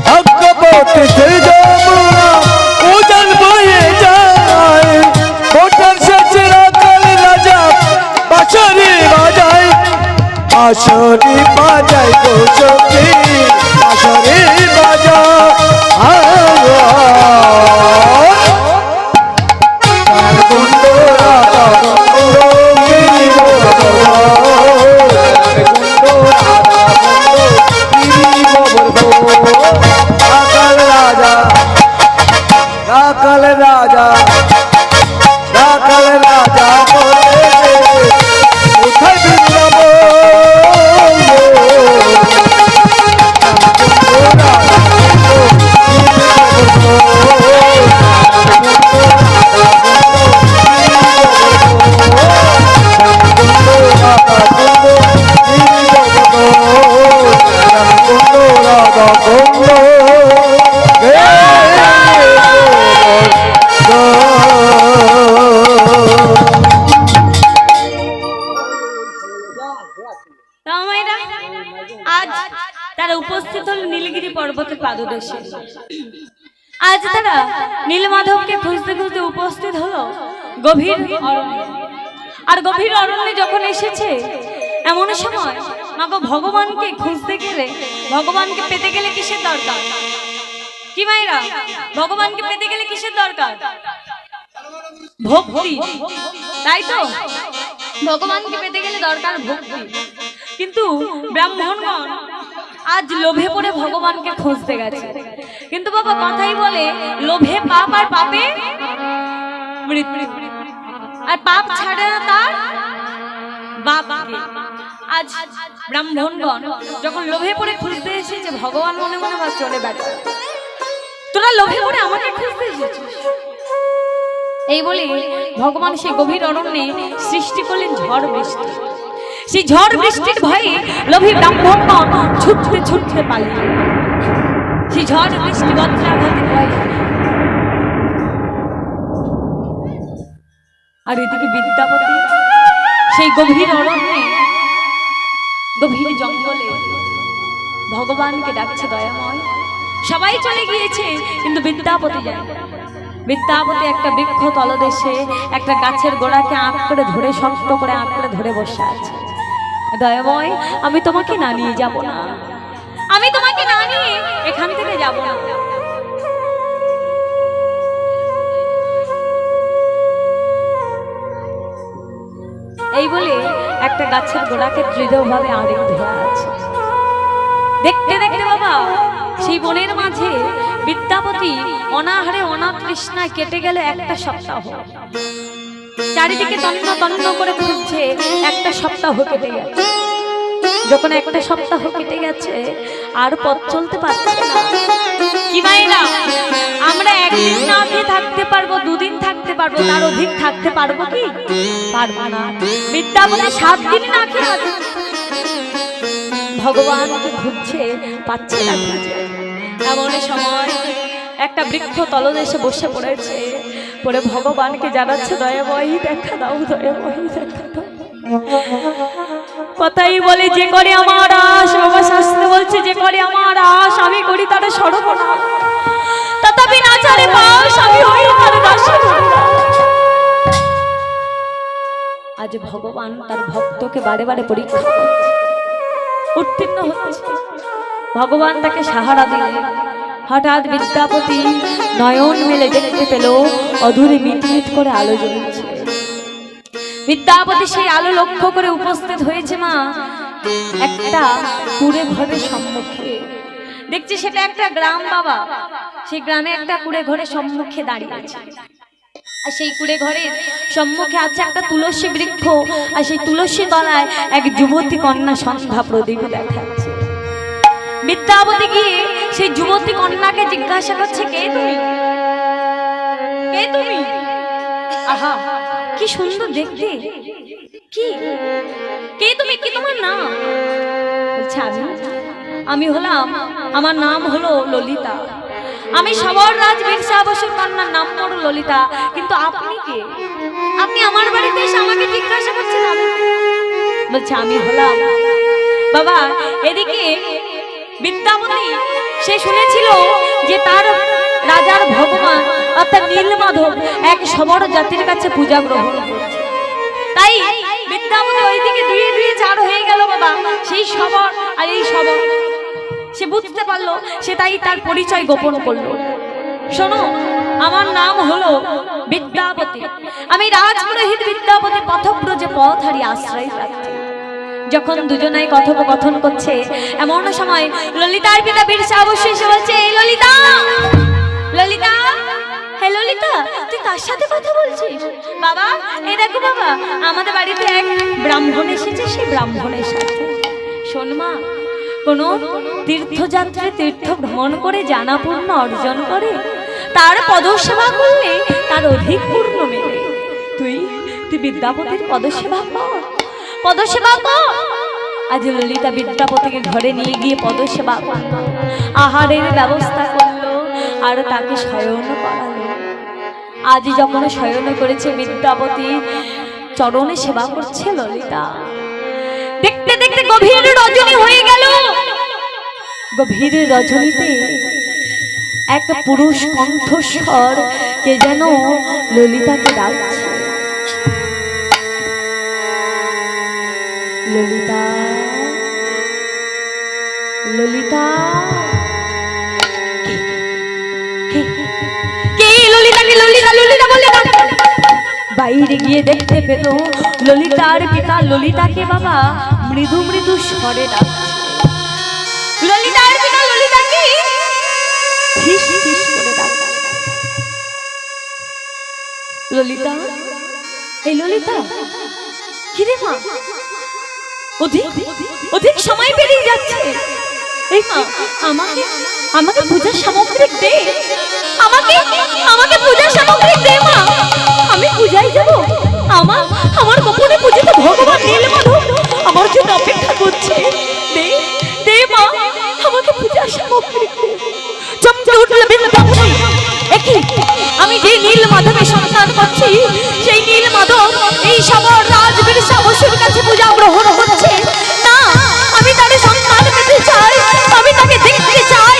ভগবতী শ্রী যমুনা উজান বয়ে যায় কোটার শেষে রাখাল রাজা বাঁশরি বাজায় বাঁশরি বাজায় গো সখী বাঁশরি বাজায় কুণ্ড রাধা কুণ্ড গিরি গোবর্ধন কুণ্ড রাধা কুণ্ড গিরি গোবর্ধন রাখাল রাজা রাখাল রাজা রাখাল রাজা বলে দে কোথায় বৃন্দাবন রামায়ণা আজ তারা উপস্থিত হল নীলগিরি পর্বতের পাদদেশে। আজ তারা নীলমাধবকে খুঁজতে খুঁজতে উপস্থিত হলো গভীর অরণ্যে। আর গভীর অরণ্যে যখন এসেছে এমন সময় মাগো ভগবানকে খুঁজতে গেলে, ভগবানকে পেতে গেলে কিসের দরকার? কি মায়েরা, ভগবানকে পেতে গেলে কিসের দরকার? ভক্তি, তাই তো? ভগবানকে পেতে গেলে দরকার ভক্তি। কিন্তু ব্রাহ্মণগণ আজ লোভে পড়ে ভগবানকে খুঁজতে গেছে। কিন্তু বাবা কথাই বলে লোভে পাপ আর পাপে মৃত্যু, আর পাপ ছাড়ে না তার বাপকে। আজ ব্রাহ্মণগণ যখন লোভে পড়ে খুঁজতে এসেছে, ভগবান মনে মনে বা চলে বেড়া, তোরা লোভে পড়ে আমাকে খুঁজতে এসেছিস। এই বলে ভগবান সেই গভীর অরণ্যে সৃষ্টি করলেন ঝড় বৃষ্টি। সেই ঝড় বৃষ্টির ভয়ে লোভী ব্রাহ্মণগণ ছুটতে ছুটতে পালিয়ে, সেই ঝড় বৃষ্টি বজ্রাঘাতে ভয়ে। আর এদিকে বিদ্যাপতি সেই গভীর অরণ্যে, গভীর জঙ্গলে ভগবানকে ডাকছে, দয়াময়। সবাই চলে গিয়েছে কিন্তু বিদ্যাপতি যায়। বিদ্যাপতি একটা বৃক্ষ তলদেশে একটা গাছের গোড়াকে আঁক করে ধরে, শক্ত করে আঁক করে ধরে বসে আছে। দয়াময়, আমি তোমাকে না নিয়ে যাব না, আমি তোমাকে না নিয়ে এখান থেকে যাব না। এই বলে একটা গাছের গোড়াকে দৃঢ়ভাবে আঁড়ে ধরে আছে। দেখতে দেখতে বাবা সেই বনের মাঝে বিদ্যাপতি অনাহারে অনাতৃষ্ণায় কেটে গেল একটা সপ্তাহ। চারিদিকে তন্ন তন্ন করে খুঁজছে, একটা সপ্তাহ কেটে গেছে। যখন একটা সপ্তাহ কেটে গেছে আর পথ চলতে পারছে না। কি মায়েরা, আমরা একদিন না খেয়ে থাকতে পারবো, দুদিন থাকতে পারবো, তার অধিক থাকতে পারবো কি? পারবো না। বিদ্যাপতি 7 দিন না খেয়ে আছে। ভগবানকে খুঁজছে, পাচ্ছে না। এমন সময় একটা বৃক্ষ তলদেশে বসে পড়েছে, পরে ভগবানকে জানাচ্ছে, দয়াময় দেখা দাও, দয়াময় দেখা দাও। কথাই বলে যে করে আমার আশ, বাবা শাস্ত্রে বলছে যে করে আমার আশ আমি করি তার সর্বনাশ, তথাপি না ছাড়ে পাশ আমি হই তার দাসী। আজ ভগবান তার ভক্তকে বারে বারে পরীক্ষা করছে, উত্তীর্ণ হচ্ছে। ভগবান তাকে সাহারা দিলেন। হঠাৎ বিদ্যাপতি নয়ন মেলে দেখতে পেল অধূরে মিটমিট করে আলো জ্বলছে। বিদ্যাপতি সেই আলো লক্ষ্য করে উপস্থিত হয়েছে মা একটা কুড়ে ঘরের সম্মুখে। দেখছি সেটা একটা গ্রাম বাবা। সেই গ্রামে একটা কুড়ে ঘরের সম্মুখে দাঁড়িয়ে আছে। আর সেই কুড়ে ঘরের সম্মুখে আছে একটা তুলসী বৃক্ষ, আর সেই তুলসী তলায় এক যুবতী কন্যা সন্ধ্যা প্রদীপ দেখাচ্ছে। বিদ্যাপতি গিয়ে সেই যুবতী কন্যাকে জিজ্ঞাসা করছে, কে তুমি? কে তুমি? আহা কি সুন্দর দেখতে, কি কে তুমি, কি তোমার নাম? বলছে আমি হলাম, আমার নাম হলো ললিতা। আমি সবর রাজ বীরসা বসুর কন্যার নাম হলো ললিতা। কিন্তু আপনি কে? আপনি আমার বাড়িতে এসে আমাকে জিজ্ঞাসা করছেন আমি? বলছে আমি হলাম বাবা। এদিকে বিদ্যাপতি সে শুনেছিল যে তার রাজার ভগবান অর্থাৎ নীলমাধব এক সবর জাতির কাছে পূজা গ্রহণ করছে। তাই বিদ্যাপতি ওইদিকে 2 2 4 হয়ে গেল বাবা। সেই সবর আর এই সবর সে বুঝতে পারলো, সে তাই তার পরিচয় গোপন করলো। শোনো, আমার নাম হলো বিদ্যাপতি, আমি রাজপুরোহিত বিদ্যাপতি, পথব্রজে পথহারি আশ্রয় প্রার্থী। যখন দুজনাই কথোপকথন করছে এমন সময় ললিতার পিতা বীরসা অবশ্যই এসে বলছে, এই ললিতা, ললিতা, হে ললিতা, তুই কার সাথে কথা বলছিস? বাবা এই দেখো বাবা, আমাদের বাড়িতে এক ব্রাহ্মণ এসেছে, সেই ব্রাহ্মণের সাথে। শোন মা, কোন তীর্থযাত্রী তীর্থ ভ্রমণ করে জানা পূর্ণ অর্জন করে, তার পদসেবা করলে তার অধিক পূর্ণ মেলে। তুই বিদ্যাপতির পদসেবা কর, পদসেবা কর। আজ ললিতা বিদ্যাপতিকে ঘরে নিয়ে গিয়ে পদসেবা করলো, আহারের ব্যবস্থা করলো, আর তাকে শয়ন করালো। আজ যখন শয়ন করেছে বিদ্যাপতি চরণে সেবা করছে ললিতা। দেখতে দেখতে গভীর রজনী হয়ে গেল। গভীর রজনীতে এক পুরুষ কণ্ঠস্বর কে যেন ললিতাকে ডাকছে, ললিতা, ললিতা। কে ললিতাকে ললিতা ললিতা বলে বাইরে গিয়ে দেখতে পেল ললিতার পিতা ললিতাকে বাবা মৃদু মৃদু স্বরে ডাকছে। ললিতার পিতা ললিতাকে ফিস ফিস করে ডাকছে। ললিতা, এই ললিতা, কিরে মা, অধিক অধিক সময় পেরিয়ে যাচ্ছে। এই মা, আমাকে আমাকে পূজার সামগ্রী দে, আমাকে আমাকে পূজার সামগ্রী দে মা, আমি পূজায় যাব। আমার আমার গোপনে পূজিত ভগবান নীলমাধব আমার জন্য অপেক্ষা করছে। দে দে মা, আমাকে পূজার সামগ্রী দে। চমকে উঠল বৃন্দাবনী, একই আমি যে নীলমাধবের সন্তান করছি, সেই নীলমাধব এই সবর রাজবীর বসুর কাছে পূজা গ্রহণ করছে। না, আমি তার সন্তান পেতে চাই, আমি তাকে দেখতে চাই,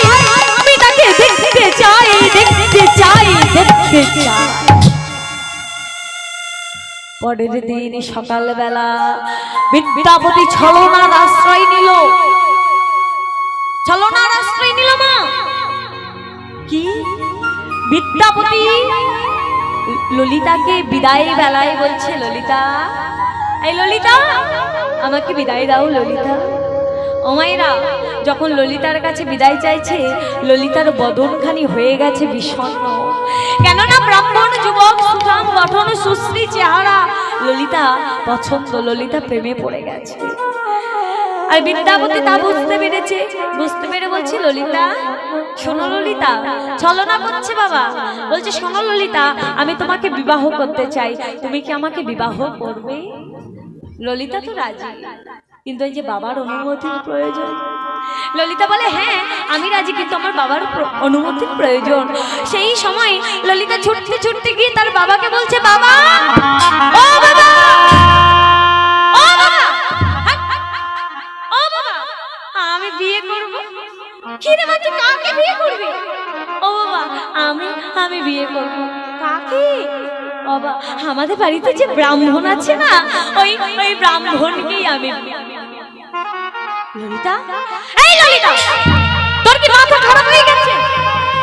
আমি তাকে দেখতে চাই, দেখতে চাই, দেখতে চাই। পরের দিন সকালবেলা বিদ্যাপতি ছলনার আশ্রয় নিল। ছলনার আশ্রয় নিল মা। কি? বিদ্যাপতি ললিতাকে বিদায় বেলায় বলছে, ললিতা, এই ললিতা, আমাকে বিদায় দাও ললিতা। ও মায়েরা, যখন ললিতার কাছে বিদায় চাইছে, ললিতার বদনখানি হয়ে গেছে বিষণ্ণ। কেননা ব্রাহ্মণ যুবক, সুঠাম গঠন, সুশ্রী চেহারা, ললিতা পছন্দ, ললিতা প্রেমে পড়ে গেছে। আর বিদ্যাপতি তা বুঝতে পেরেছে। বুঝতে পেরে বলছে, ললিতা শোনো ললিতা, ছলনা করছে বাবা। বলছে, শোনো ললিতা, আমি তোমাকে বিবাহ করতে চাই, তুমি কি আমাকে বিবাহ করবে? ললিতা তো রাজি, কিন্তু এই যে বাবার অনুমতির প্রয়োজন। ললিতা বলে, হ্যাঁ আমি রাজি, কিন্তু আমার বাবার অনুমতির প্রয়োজন। সেই সময় ললিতা ছুটতে ছুটতে গিয়ে তার বাবাকে বলছে, বাবা, ও বাবা, ও বাবা, ও বাবা, আমি বিয়ে করব। কি রে মা, তুই কাকে বিয়ে করবি? ও বাবা, আমি বিয়ে করব। কাকে? বাবা, আমাদের বাড়িতে যে ব্রাহ্মণ আছে না, ওই ব্রাহ্মণকেই আমি। ললিতা, এই ললিতা, তোর কি মাথা খারাপ হয়ে গেছে?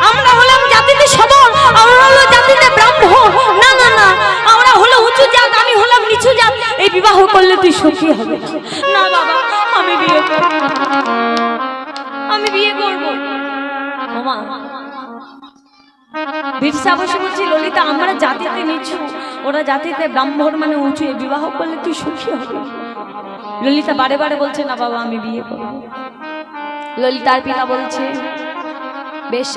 আমরা হলাম জাতিতে সবল, আমরা হলো জাতিতে ব্রাহ্মণ। না না না, আমরা হলো উঁচু জাত, আমি হলাম নিচু জাত। এই বিবাহ করলে তুই সুখী হবে না। না বাবা, আমি বিয়ে করব, আমি বিয়ে করব। মামা বিরসা বসে বলছি, ললিতা, আমরা জাতিতে নিচু, ওরা জাতিতে ব্রাহ্মণ মানে উঁচু, বিবাহ করলে তুই সুখী হবে। ললিতা বারে বারে বলছে, না বাবা, আমি বিয়ে করব। ললিতার পিতা বলছে, বেশ,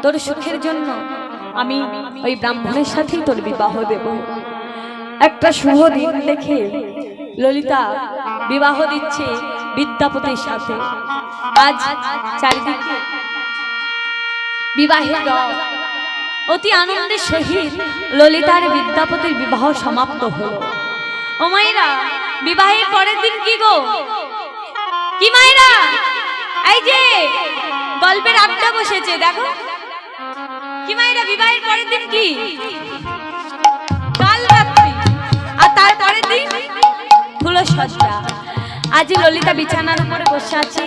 তোর সুখের জন্য আমি ওই ব্রাহ্মণের সাথেই তোর বিবাহ দেব। একটা শুভ দিন দেখে ললিতা বিবাহ দিচ্ছে বিদ্যাপতির সাথে। আজ চারিদিকে বিবাহের রব। অতি আনন্দের সহিত ললিতার বিদ্যাপতির বিবাহ সমাপ্ত হলো। ও মায়েরা, বিবাহের পরের দিন কি গো, কি মায়েরা, এই যে গল্পের আড্ডা বসেছে দেখো। কি মায়েরা, বিবাহের পরের দিন কি? কাল রাত্রি। আর তারপরের দিন হলো সজ্জা। আজ ললিতা বিছানার উপরে বসে আছে।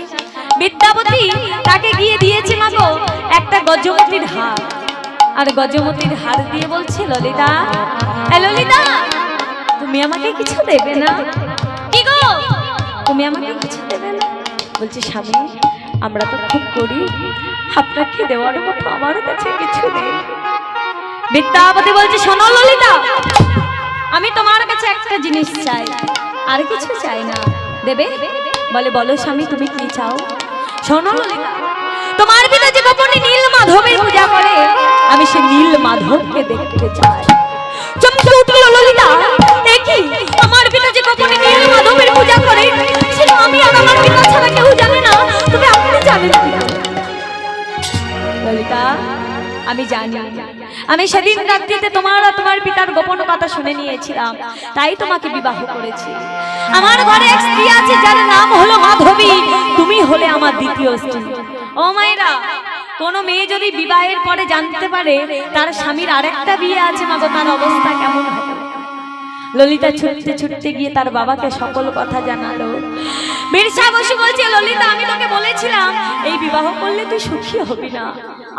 বিদ্যাপতি তাকে গিয়ে দিয়েছে মাগো একটা গজমতির হার। আর গজমতির হার দিয়ে বলছে, ললিতা, ললিতা, তুমি আমাকে কিছু দেবে না? কি গো, তুমি আমাকে কিছু দেবে না? বলছে, স্বামী, আমরা তো খুব গরিব, আপনাকে দেওয়ার মতো আমার কাছে কিছু নেই। বিদ্যাপতি বলছে, শোনো ললিতা, আমি তোমার কাছে একটা জিনিস চাই, আর কিছু চাই না। দেবে? বলে, বলো স্বামী, তুমি কি চাও? শোনো ললিতা, তোমার পিতা যে গোপনে নীল মাধবের পূজা করে, আমি সে নীল মাধবকে দেখতে চাই। চমকে উঠল ললিতা, দেখি আমার পিতা যে গোপনে নীল মাধবের পূজা করে, সেটা আমি আর আমার পিতা ছাড়া কেউ জানে না, তবে আপনি জানেন কি? ললিতা, আমি জানি, আমি সেদিন রাত্রিতে তোমার আর তোমার পিতার গোপন কথা শুনে নিয়েছিলাম, তাই তোমাকে বিবাহ করেছি। আমার ঘরে এক স্ত্রী আছে যার নাম হলো মাধবী, তুমি হলে আমার দ্বিতীয় স্ত্রী। ও মায়েরা, কোন মেয়ে যদি বিবাহের পরে জানতে পারে তার স্বামীর আরেকটা বিয়ে আছে, মাগো, তার অবস্থা কেমন হবে? ললিতা ছুটতে ছুটতে গিয়ে তার বাবাকে সকল কথা জানালো। বিরসা বসু বলছে, ললিতা, আমি তোকে বলেছিলাম এই বিবাহ করলে তুই সুখী হবি না।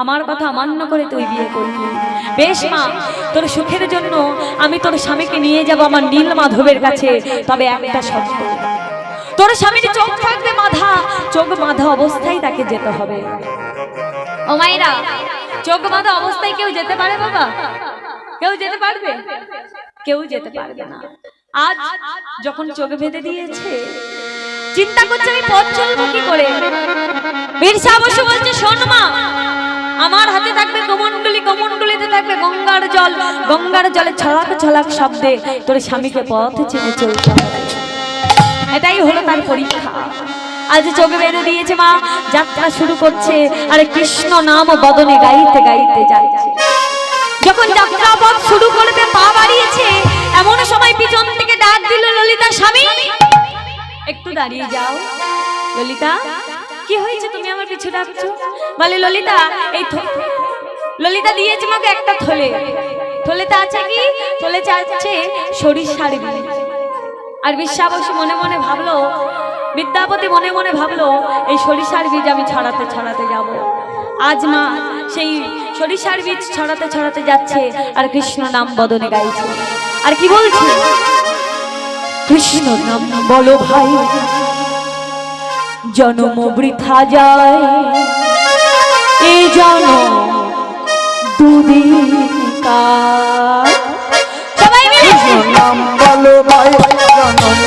আমার কথা অমান্য করে তুই বিয়ে করলি। বেশ মা, তোর সুখের জন্য আমি তোর স্বামীকে নিয়ে যাব আমার নীল মাধবের কাছে, তবে একটা শর্ত, তোর স্বামীর চোখ থাকবে বাঁধা, চোখ বাঁধা অবস্থায় তাকে যেতে হবে। ও মায়েরা, চোখ বাঁধা অবস্থায় কেউ যেতে পারে বাবা? কেউ যেতে পারবে? কেউ যেতে পারবে না। আজ যখন চোখ বেঁধে দিয়েছে, চিন্তা করছে আমি পথ চলবো কি করে। বীরসা অবশ্য বলছে, শোন মা, আমার হাতে থাকবে কমণ্ডলী, কমণ্ডলীতে থাকবে গঙ্গার জল, গঙ্গার জলে ছলাক ছলাক শব্দে তোর স্বামীকে পথ চিনে চলতে হবে। এটাই হলো তার পরীক্ষা। আজ চোখ বেঁধে দিয়েছে মা, যাত্রা শুরু করছে, আরে কৃষ্ণ নাম বদনে গাইতে গাইতে যাচ্ছে। যখন যাত্রা পথ শুরু করতে পা বাড়িয়েছে, এমন সময় পিছন থেকে ডাক দিল, ললিতা স্বামী একটু দাঁড়িয়ে যাও। ললিতা, কি হয়েছে, তুমি আমার পিছু ডাকছো? বলে ললিতা, এই ললিতা দিয়েছে আমাকে একটা থলে, থলেতে আছে কি? থলে চাচ্ছে সরিষার বীজ। আর বিশ্বাবসী মনে মনে ভাবলো, বিদ্যাপতি মনে মনে ভাবলো, এই সরিষার বীজ আমি ছড়াতে ছড়াতে যাব। আজ মা সেই সরিষার বীজ ছড়াতে ছড়াতে যাচ্ছে, আর কৃষ্ণ নাম বদনে গাইছে। আর কি বলছে? কৃষ্ণ নাম বলো ভাই, জনম বৃথা যায়, এই জনম দুদিন কার। সবাই মিলে নাম বলো ভাই, জনম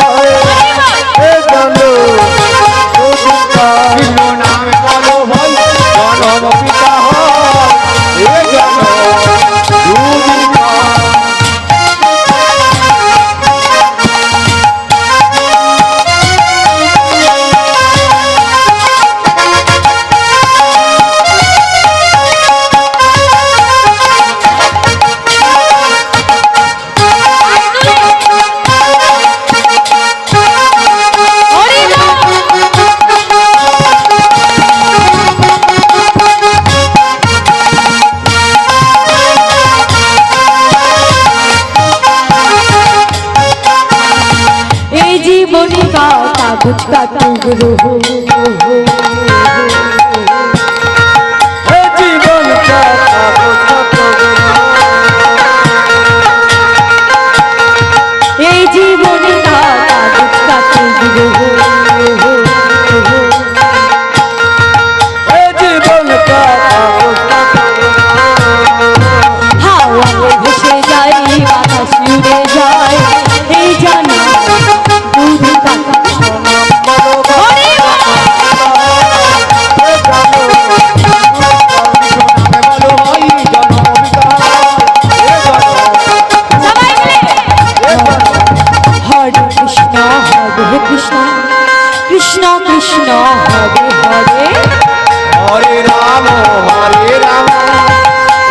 হয়, এ জনম দুদিনকার। নাম বলো ভাই, জনম পিতা হয়, এ জনম দুদিনকার। कागज का टुकड़ो हो, जीवन का कागज का टुकड़ो, ये जीवन का कागज का टुकड़ो हो, जीवन का कागज का टुकड़ो। हवा में भেসে যায়, বাতাস উড়ে যায়, এই জানা दूध का कृष्ण कृष्ण हरे हरे, हरे राम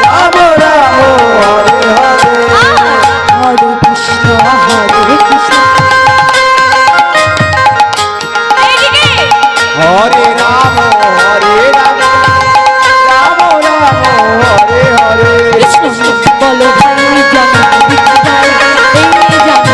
राम राम हरे हरे, हरे कृष्ण कृष्ण। हरे राम राम राम हरे हरे। कृष्ण बोलो भाई, जन्म दिखा जाए, ये जन्म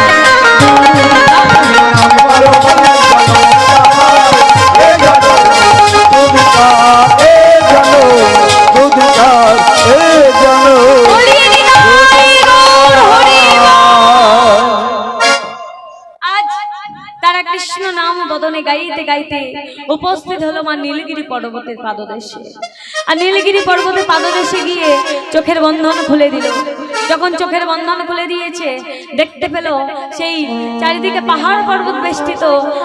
গাইতে গাইতে উপস্থিত হলো মা নীলগিরি পর্বতের পাদদেশে। আর নীলগিরি পর্বতের পাদদেশে গিয়ে চোখের বন্ধন খুলে দিল। যখন চোখের বন্ধন খুলে দিয়েছে, দেখতে পেল সেই চারিদিকে পাহাড় পর্বত বেষ্টিত,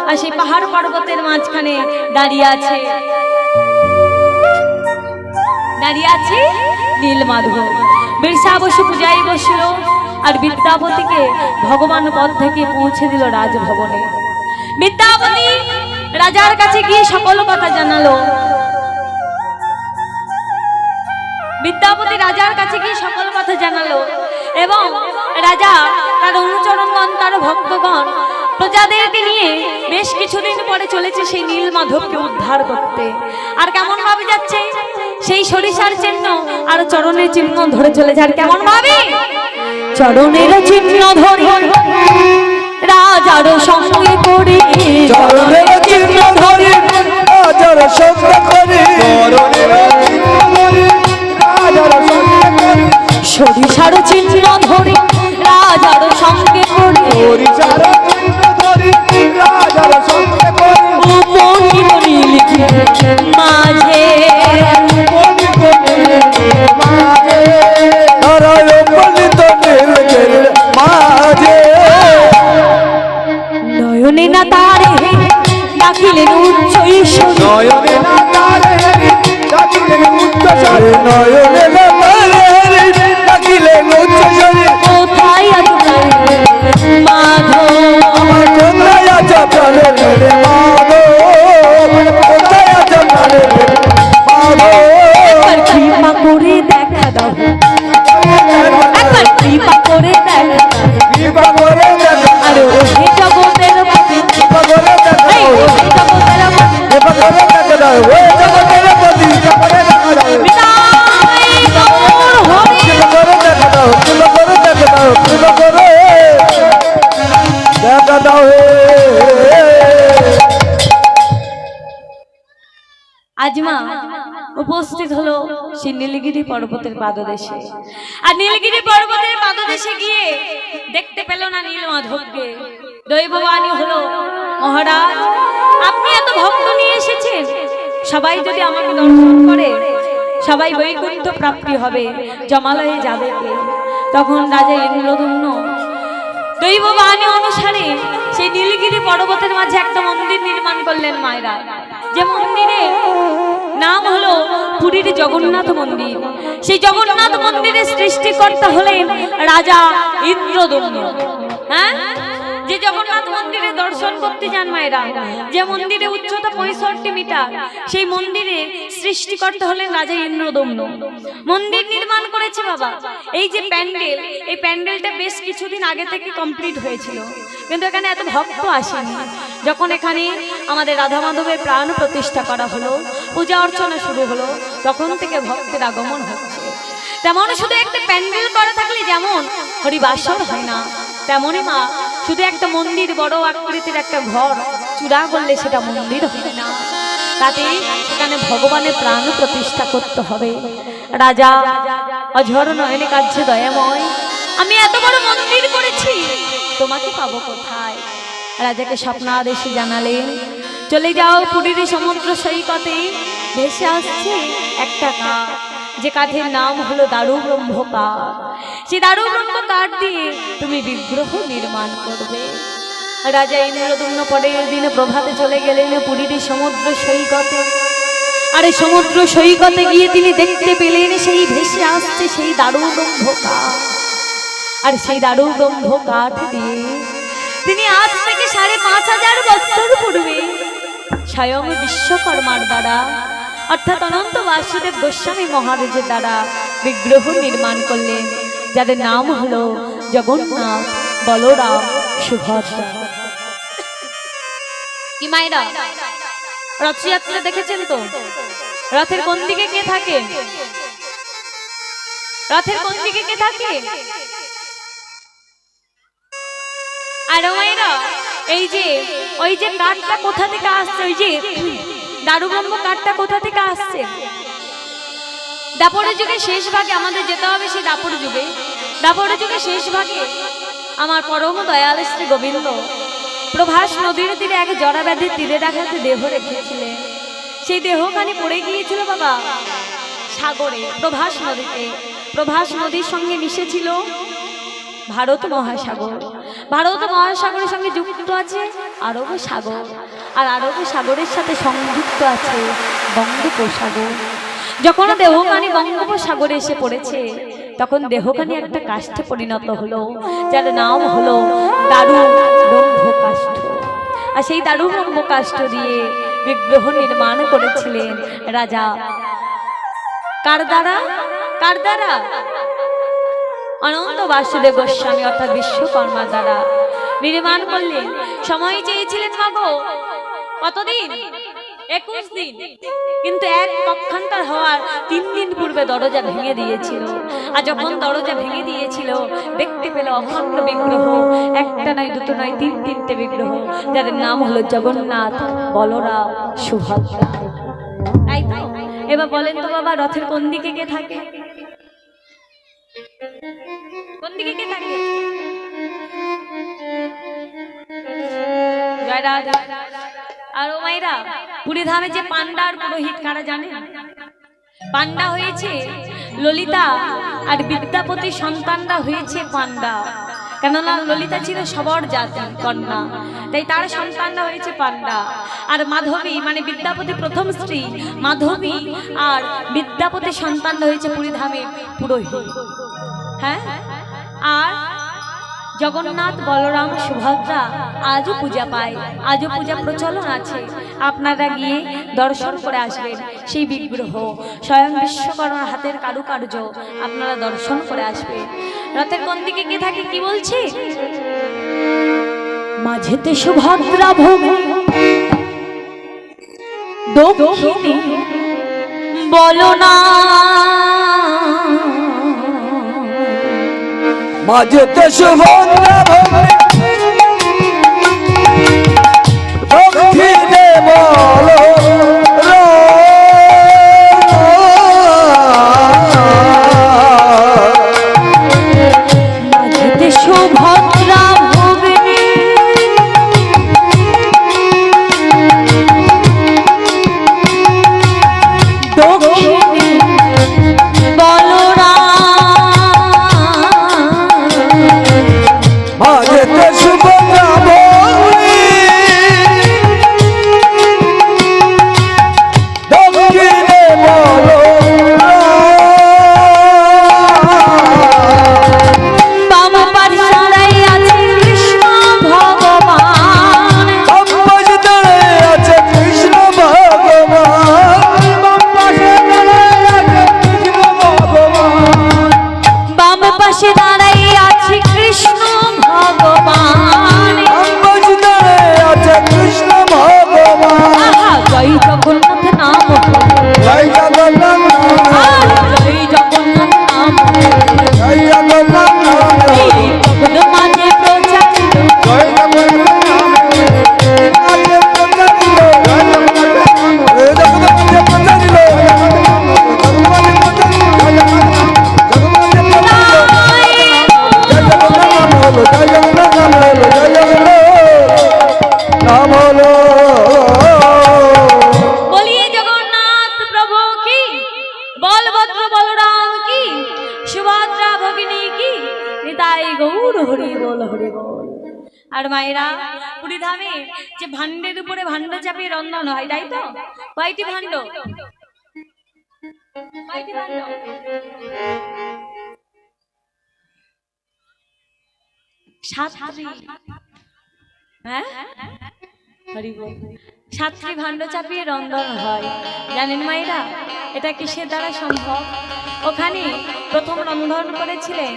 আর সেই পাহাড় পর্বতের মাঝখানে দাঁড়িয়ে আছে নীলমাধব। বীরসা বসু পূজায় বসলো, আর বিদ্যাপতিকে ভগবান পদ থেকে পৌঁছে দিল রাজভবনে। বিদ্যাপতি রাজার কাছে গিয়ে সকল কথা জানালো। বিদ্যাপতি রাজার কাছে গিয়ে সকল কথা জানালো, এবং রাজা তার অনুচরণগণ, তার ভক্তগণ, প্রজাদেরকে নিয়ে বেশ কিছুদিন পরে চলেছে সেই নীলমাধবকে উদ্ধার করতে। আর কেমন ভাবে যাচ্ছে? সেই সরিষার চিহ্ন আর চরণের চিহ্ন ধরে চলেছে। আর কেমন ভাবে? চরণের চিহ্ন ধরে রাজার সঙ্গে করে, চরণের চিহ্ন ধরে রাজার সঙ্গে করে, চরণের চিহ্ন রাখিলেন উচ্চ ঈশ্বর নয়নে লাতারে ডাকিলেন উচ্চ স্বরে নয়নে লাতারে ডাকিলেন উচ্চ স্বরে কোথায় আছো মাধব আমার কোথায় আছো প্রাণে রে মাগো কোথায় আছো প্রাণে রে মাগো একবার কৃপা করে দেখা দাও একবার কৃপা করে দেখা দাও কৃপা করে দেখো আর ওহে জগতের পতি কৃপা করে দেখো এই ওহে জগতের পতি কৃপা করে দেখো দাও ওই জগতের প্রতি কৃপা করে দেখো দাও বিদায় গৌর হরি কৃপা করে দেখো দাও কৃপা করে দেখো দাও কৃপা করে দেখো দাও আজ মা উপস্থিত হলো সেই নীলগিরি পর্বতের পাদদেশে। আর নীলগিরি পর্বতের পাদদেশে গিয়ে দেখতে পেল না নীলমাধবকে। দৈববাণী হলো, মহারাজ আপনি এত ভক্ত নিয়ে এসেছেন, সবাই যদি আমাকে দর্শন করে সবাই বৈকুণ্ঠ প্রাপ্তি হবে, জমালয়ে যাবে কে? তখন রাজা ইন্দ্রদম্ন দৈববাণী অনুসারে সেই নীলগিরি পর্বতের মাঝে একটা মন্দির নির্মাণ করলেন মায়েরা, যে মন্দিরে নাম হলো পুরীর জগন্নাথ মন্দির। সেই জগন্নাথ মন্দিরের সৃষ্টিকর্তা হলেন রাজা ইন্দ্রদম্ন। হ্যাঁ, যে জগন্নাথ মন্দিরে দর্শন করতে যান মায়েরা, যে মন্দিরে উচ্চতা 65 মিটার, সেই মন্দিরে সৃষ্টিকর্তা হলেন রাজা ইন্দ্রদম্ন। মন্দির নির্মাণ করেছে বাবা। এই যে প্যান্ডেল, এই প্যান্ডেলটা বেশ কিছুদিন আগে থেকে কমপ্লিট হয়েছিল, কিন্তু এখানে এত ভক্ত আসেনি। যখন এখানে আমাদের রাধা মাধবের প্রাণ প্রতিষ্ঠা করা হলো, পূজা অর্চনা শুরু হলো, তখন থেকে ভক্তের আগমন হচ্ছে। তেমন শুধু একটা প্যান্ডেল করা থাকলে যেমন হরিবাসর হয় না, তেমনই মা শুধু একটা মন্দির, বড় আকৃতির একটা ঘর চূড়া করলে সেটা মন্দির হয় না, তাতে সেখানে ভগবানের প্রাণ প্রতিষ্ঠা করতে হবে। রাজা অঝর নয়নে কাঁদছে, দয়াময় আমি এত বড় মন্দির করেছি, তোমাকে পাবো কোথায়? রাজাকে স্বপ্নাদেশে জানালেন, চলে যাও পুরীর সমুদ্র সৈকতে, ভেসে আসছে একটা কাঠ, যে কাঠের নাম হলো দারু ব্রহ্ম কাঠ। সেই দারু ব্রহ্ম কাঠ দিয়ে তুমি বিগ্রহ নির্মাণ করবে। রাজা ইন্দ্রদম্ন পরের দিনে প্রভাতে চলে গেলেন পুরীর সমুদ্র সৈকতে। আর এই সমুদ্র সৈকতে গিয়ে তিনি দেখতে পেলেন সেই ভেসে আসছে সেই দারু ব্রহ্ম কাঠ। আর সেই দারু ব্রহ্ম কাঠ দিয়ে তিনি আজ থেকে 5,500 বছর পূর্বে স্বয়ং বিশ্বকর্মার দ্বারা, অর্থাৎ অনন্ত বাসুদেব গোস্বামী মহারাজের দ্বারা বিগ্রহ নির্মাণ করলেন, যাদের নাম হলো জগন্নাথ, বলরাম, সুভদ্রা। কি মায়েরা, রথযাত্রা দেখেছেন তো? রথের কোন দিকে কে থাকে? রথের কোন দিকে কে থাকে? আর মায়েরা, এই যে ওই যে কাঠটা কোথা থেকে আসছে, ওই যে দারু ব্রহ্ম কাঠটা কোথা থেকে আসছে? দাপরের যুগে শেষ ভাগে আমাদের যেতে হবে, সেই দাপর যুগে, দাপরের যুগে শেষ ভাগে আমার পরম দয়াল শ্রী গোবিন্দ প্রভাস নদীর তীরে এক জরা ব্যাধির তীরে রাখাতে দেহ রেখেছিলেন। সেই দেহখানি পড়ে গিয়েছিল বাবা সাগরে, প্রভাস নদীতে। প্রভাস নদীর সঙ্গে মিশেছিল ভারত মহাসাগর। ভারত মহাসাগরের সঙ্গে যুক্ত আছে আরব সাগর, আর আরব সাগরের সাথে সংযুক্ত আছে বঙ্গোপসাগর। যখন দেহখানি বঙ্গোপসাগরে এসে পড়েছে, তখন দেহখানি একটা কাষ্ঠে পরিণত হলো, যার নাম হলো দারু ব্রহ্ম কাষ্ঠ। আর সেই দারু ব্রহ্ম কাষ্ঠ দিয়ে বিগ্রহ নির্মাণ করেছিলেন রাজা। কার দ্বারা? কার দ্বারা? অনন্ত বাসুদেব গোস্বামী অর্থাৎ বিশ্বকর্মার দ্বারা নির্মাণ করলেন। সময় চেয়েছিলেন মাগো কতদিন? 21 দিন, কিন্তু এক পক্ষান্তর হওয়ার 3 দিন পূর্বে দরজা ভেঙে দিয়েছিল। আর যখন দরজা ভেঙে দিয়েছিল, দেখতে পেল অখণ্ড বিগ্রহ, একটা নয়, দুটো নয়, 3-3টে বিগ্রহ, যাদের নাম হলো জগন্নাথ, বলরাম, সুভদ্রা। তাই তো এবার বলেন তো বাবা, রথের কোন দিকে কে থাকে? কোন দিকে কে থাকে? জয় রাধা। আর ও মাইরা, পুরী ধামে যে পান্ডার পুরোহিত কারা জানেন? পান্ডা হয়েছে ললিতা, আর বিদ্যাপতির সন্তানরা হয়েছে পান্ডা। কেননা ললিতা ছিল সবর জাতি কন্যা, তাই তার সন্তানরা হয়েছে পান্ডা। আর মাধবী মানে বিদ্যাপতি প্রথম স্ত্রী মাধবী আর বিদ্যাপতির সন্তানরা হয়েছে পুরীধামে পুরোহিত। হ্যাঁ, আর জগন্নাথ বলরাম সুভদ্রা আজও পূজা পায়, আজও পূজা প্রচলন আছে। আপনারা গিয়ে দর্শন করে আসবেন সেই বিগ্রহ, স্বয়ং বিশ্বকর্মার হাতের কারুকার্য আপনারা দর্শন করে আসবেন। রথের কোন দিকে কে থাকে কি বলছি? মাঝেতে সুভদ্রা ভোগে দক্ষিণে বলো না, মাঝেতে সুভদ্রা ভোগে দক্ষিণে বলো মাঝেতে সুভদ্রা ভোগে দক্ষিণে বলো না, মাঝেতে সুভদ্রা ভোগে দক্ষিণে বলো বাম পাশে আছে কৃষ্ণ ভগবান, আম্বাজ দাঁড়ায় আছে কৃষ্ণ ভগবান, বাম পাশে দাঁড়ায় আছে কৃষ্ণ ভগবান, বাম পাশে দাঁড়াই আছে কৃষ্ণ ভগবান। আম্বাজ দাঁড়ায় আছে কৃষ্ণ ভগবান। আহা, জয় জগন্নাথ নাম জয় জগন্নাথ নাম, জয় জগন্নাথ নাম জয় জগন্নাথ নাম, এই জগৎ মাঝে প্রচারিত, জয় জগন্নাথ নাম, আজে প্রচারিত, জয় জগন্নাথ নাম, এ জগন্নাথে প্রচারিত, জগন্নাথে প্রচারিত, জয় জগন্নাথ নাম, জগন্নাথে প্রচারিত, জয় জগন্নাথ নাম হলো, জয় জগন্নাথ নাম হলো। বলিয়ে জগন্নাথ প্রভু কি, বলভদ্র বলরাম কি, সুভদ্রা ভগিনী কি, নিতাই গৌর হরি বল হরি বল। আর মায়েরা, পুরীধামে যে ভান্ডের উপরে ভান্ড চাপিয়ে রন্ধন হয়, তাই তো? কয়টি ভান্ড? কয়টি ভান্ড? সাতটি। হ্যাঁ, হরি বল। সাতটি ভান্ড চাপিয়ে রন্ধন হয়, জানেন মায়েরা? এটা কিসের দ্বারা সম্ভব? ওখানে প্রথম রন্ধন করেছিলেন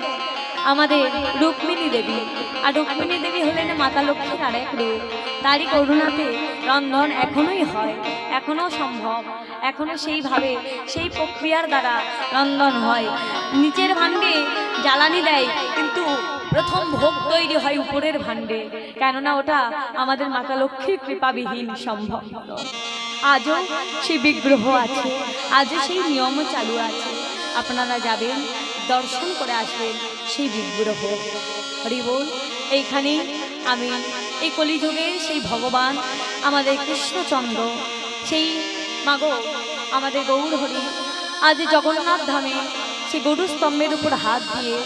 আমাদের রুক্মিণী দেবী, আর রুক্মিণী দেবী হলেন মাতা লক্ষ্মীর আরেক রূপ। তারই করুণাতে রন্ধন এখনোই হয়, এখনো সম্ভব, এখনো সেইভাবে সেই প্রক্রিয়ার দ্বারা রন্ধন হয়। নিচের ভাণ্ডে জ্বালানি দেয়, কিন্তু প্রথম ভোগ তৈরি হয় উপরের ভাণ্ডে, কেননা ওটা আমাদের মাতা লক্ষ্মীর কৃপাবিহীন সম্ভব হলো। আজও সেই বিগ্রহ আছে, আজও সেই নিয়ম চালু আছে। আপনারা যাবেন, দর্শন করে আসবেন সেই বিগ্রহ। হরি বল। এইখানে আমি এই কলিযুগের সেই ভগবান আমাদের কৃষ্ণচন্দ্র, সেই মাগো আমাদের গৌর হরি আজ জগন্নাথ ধামে সেই গরু স্তম্ভের উপর হাত দিয়ে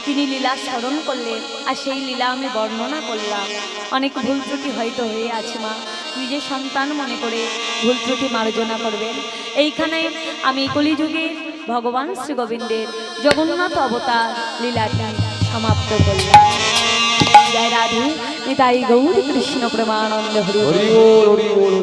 তিনি লীলা স্মরণ করলেন, আর সেই লীলা আমি বর্ণনা করলাম। অনেক ভুল ত্রুটি হয়তো হয়ে আছে, মা নিজের সন্তান মনে করে ভুল ত্রুটি মার্জনা করবেন। এইখানে আমি কলিযুগে ভগবান শ্রী গোবিন্দের জগন্নাথ অবতার লীলাটি সমাপ্ত করলাম। জয় রাধে, নিতাই গৌর কৃষ্ণ প্রেমানন্দ হরি বল। হরি বল, হরি বল।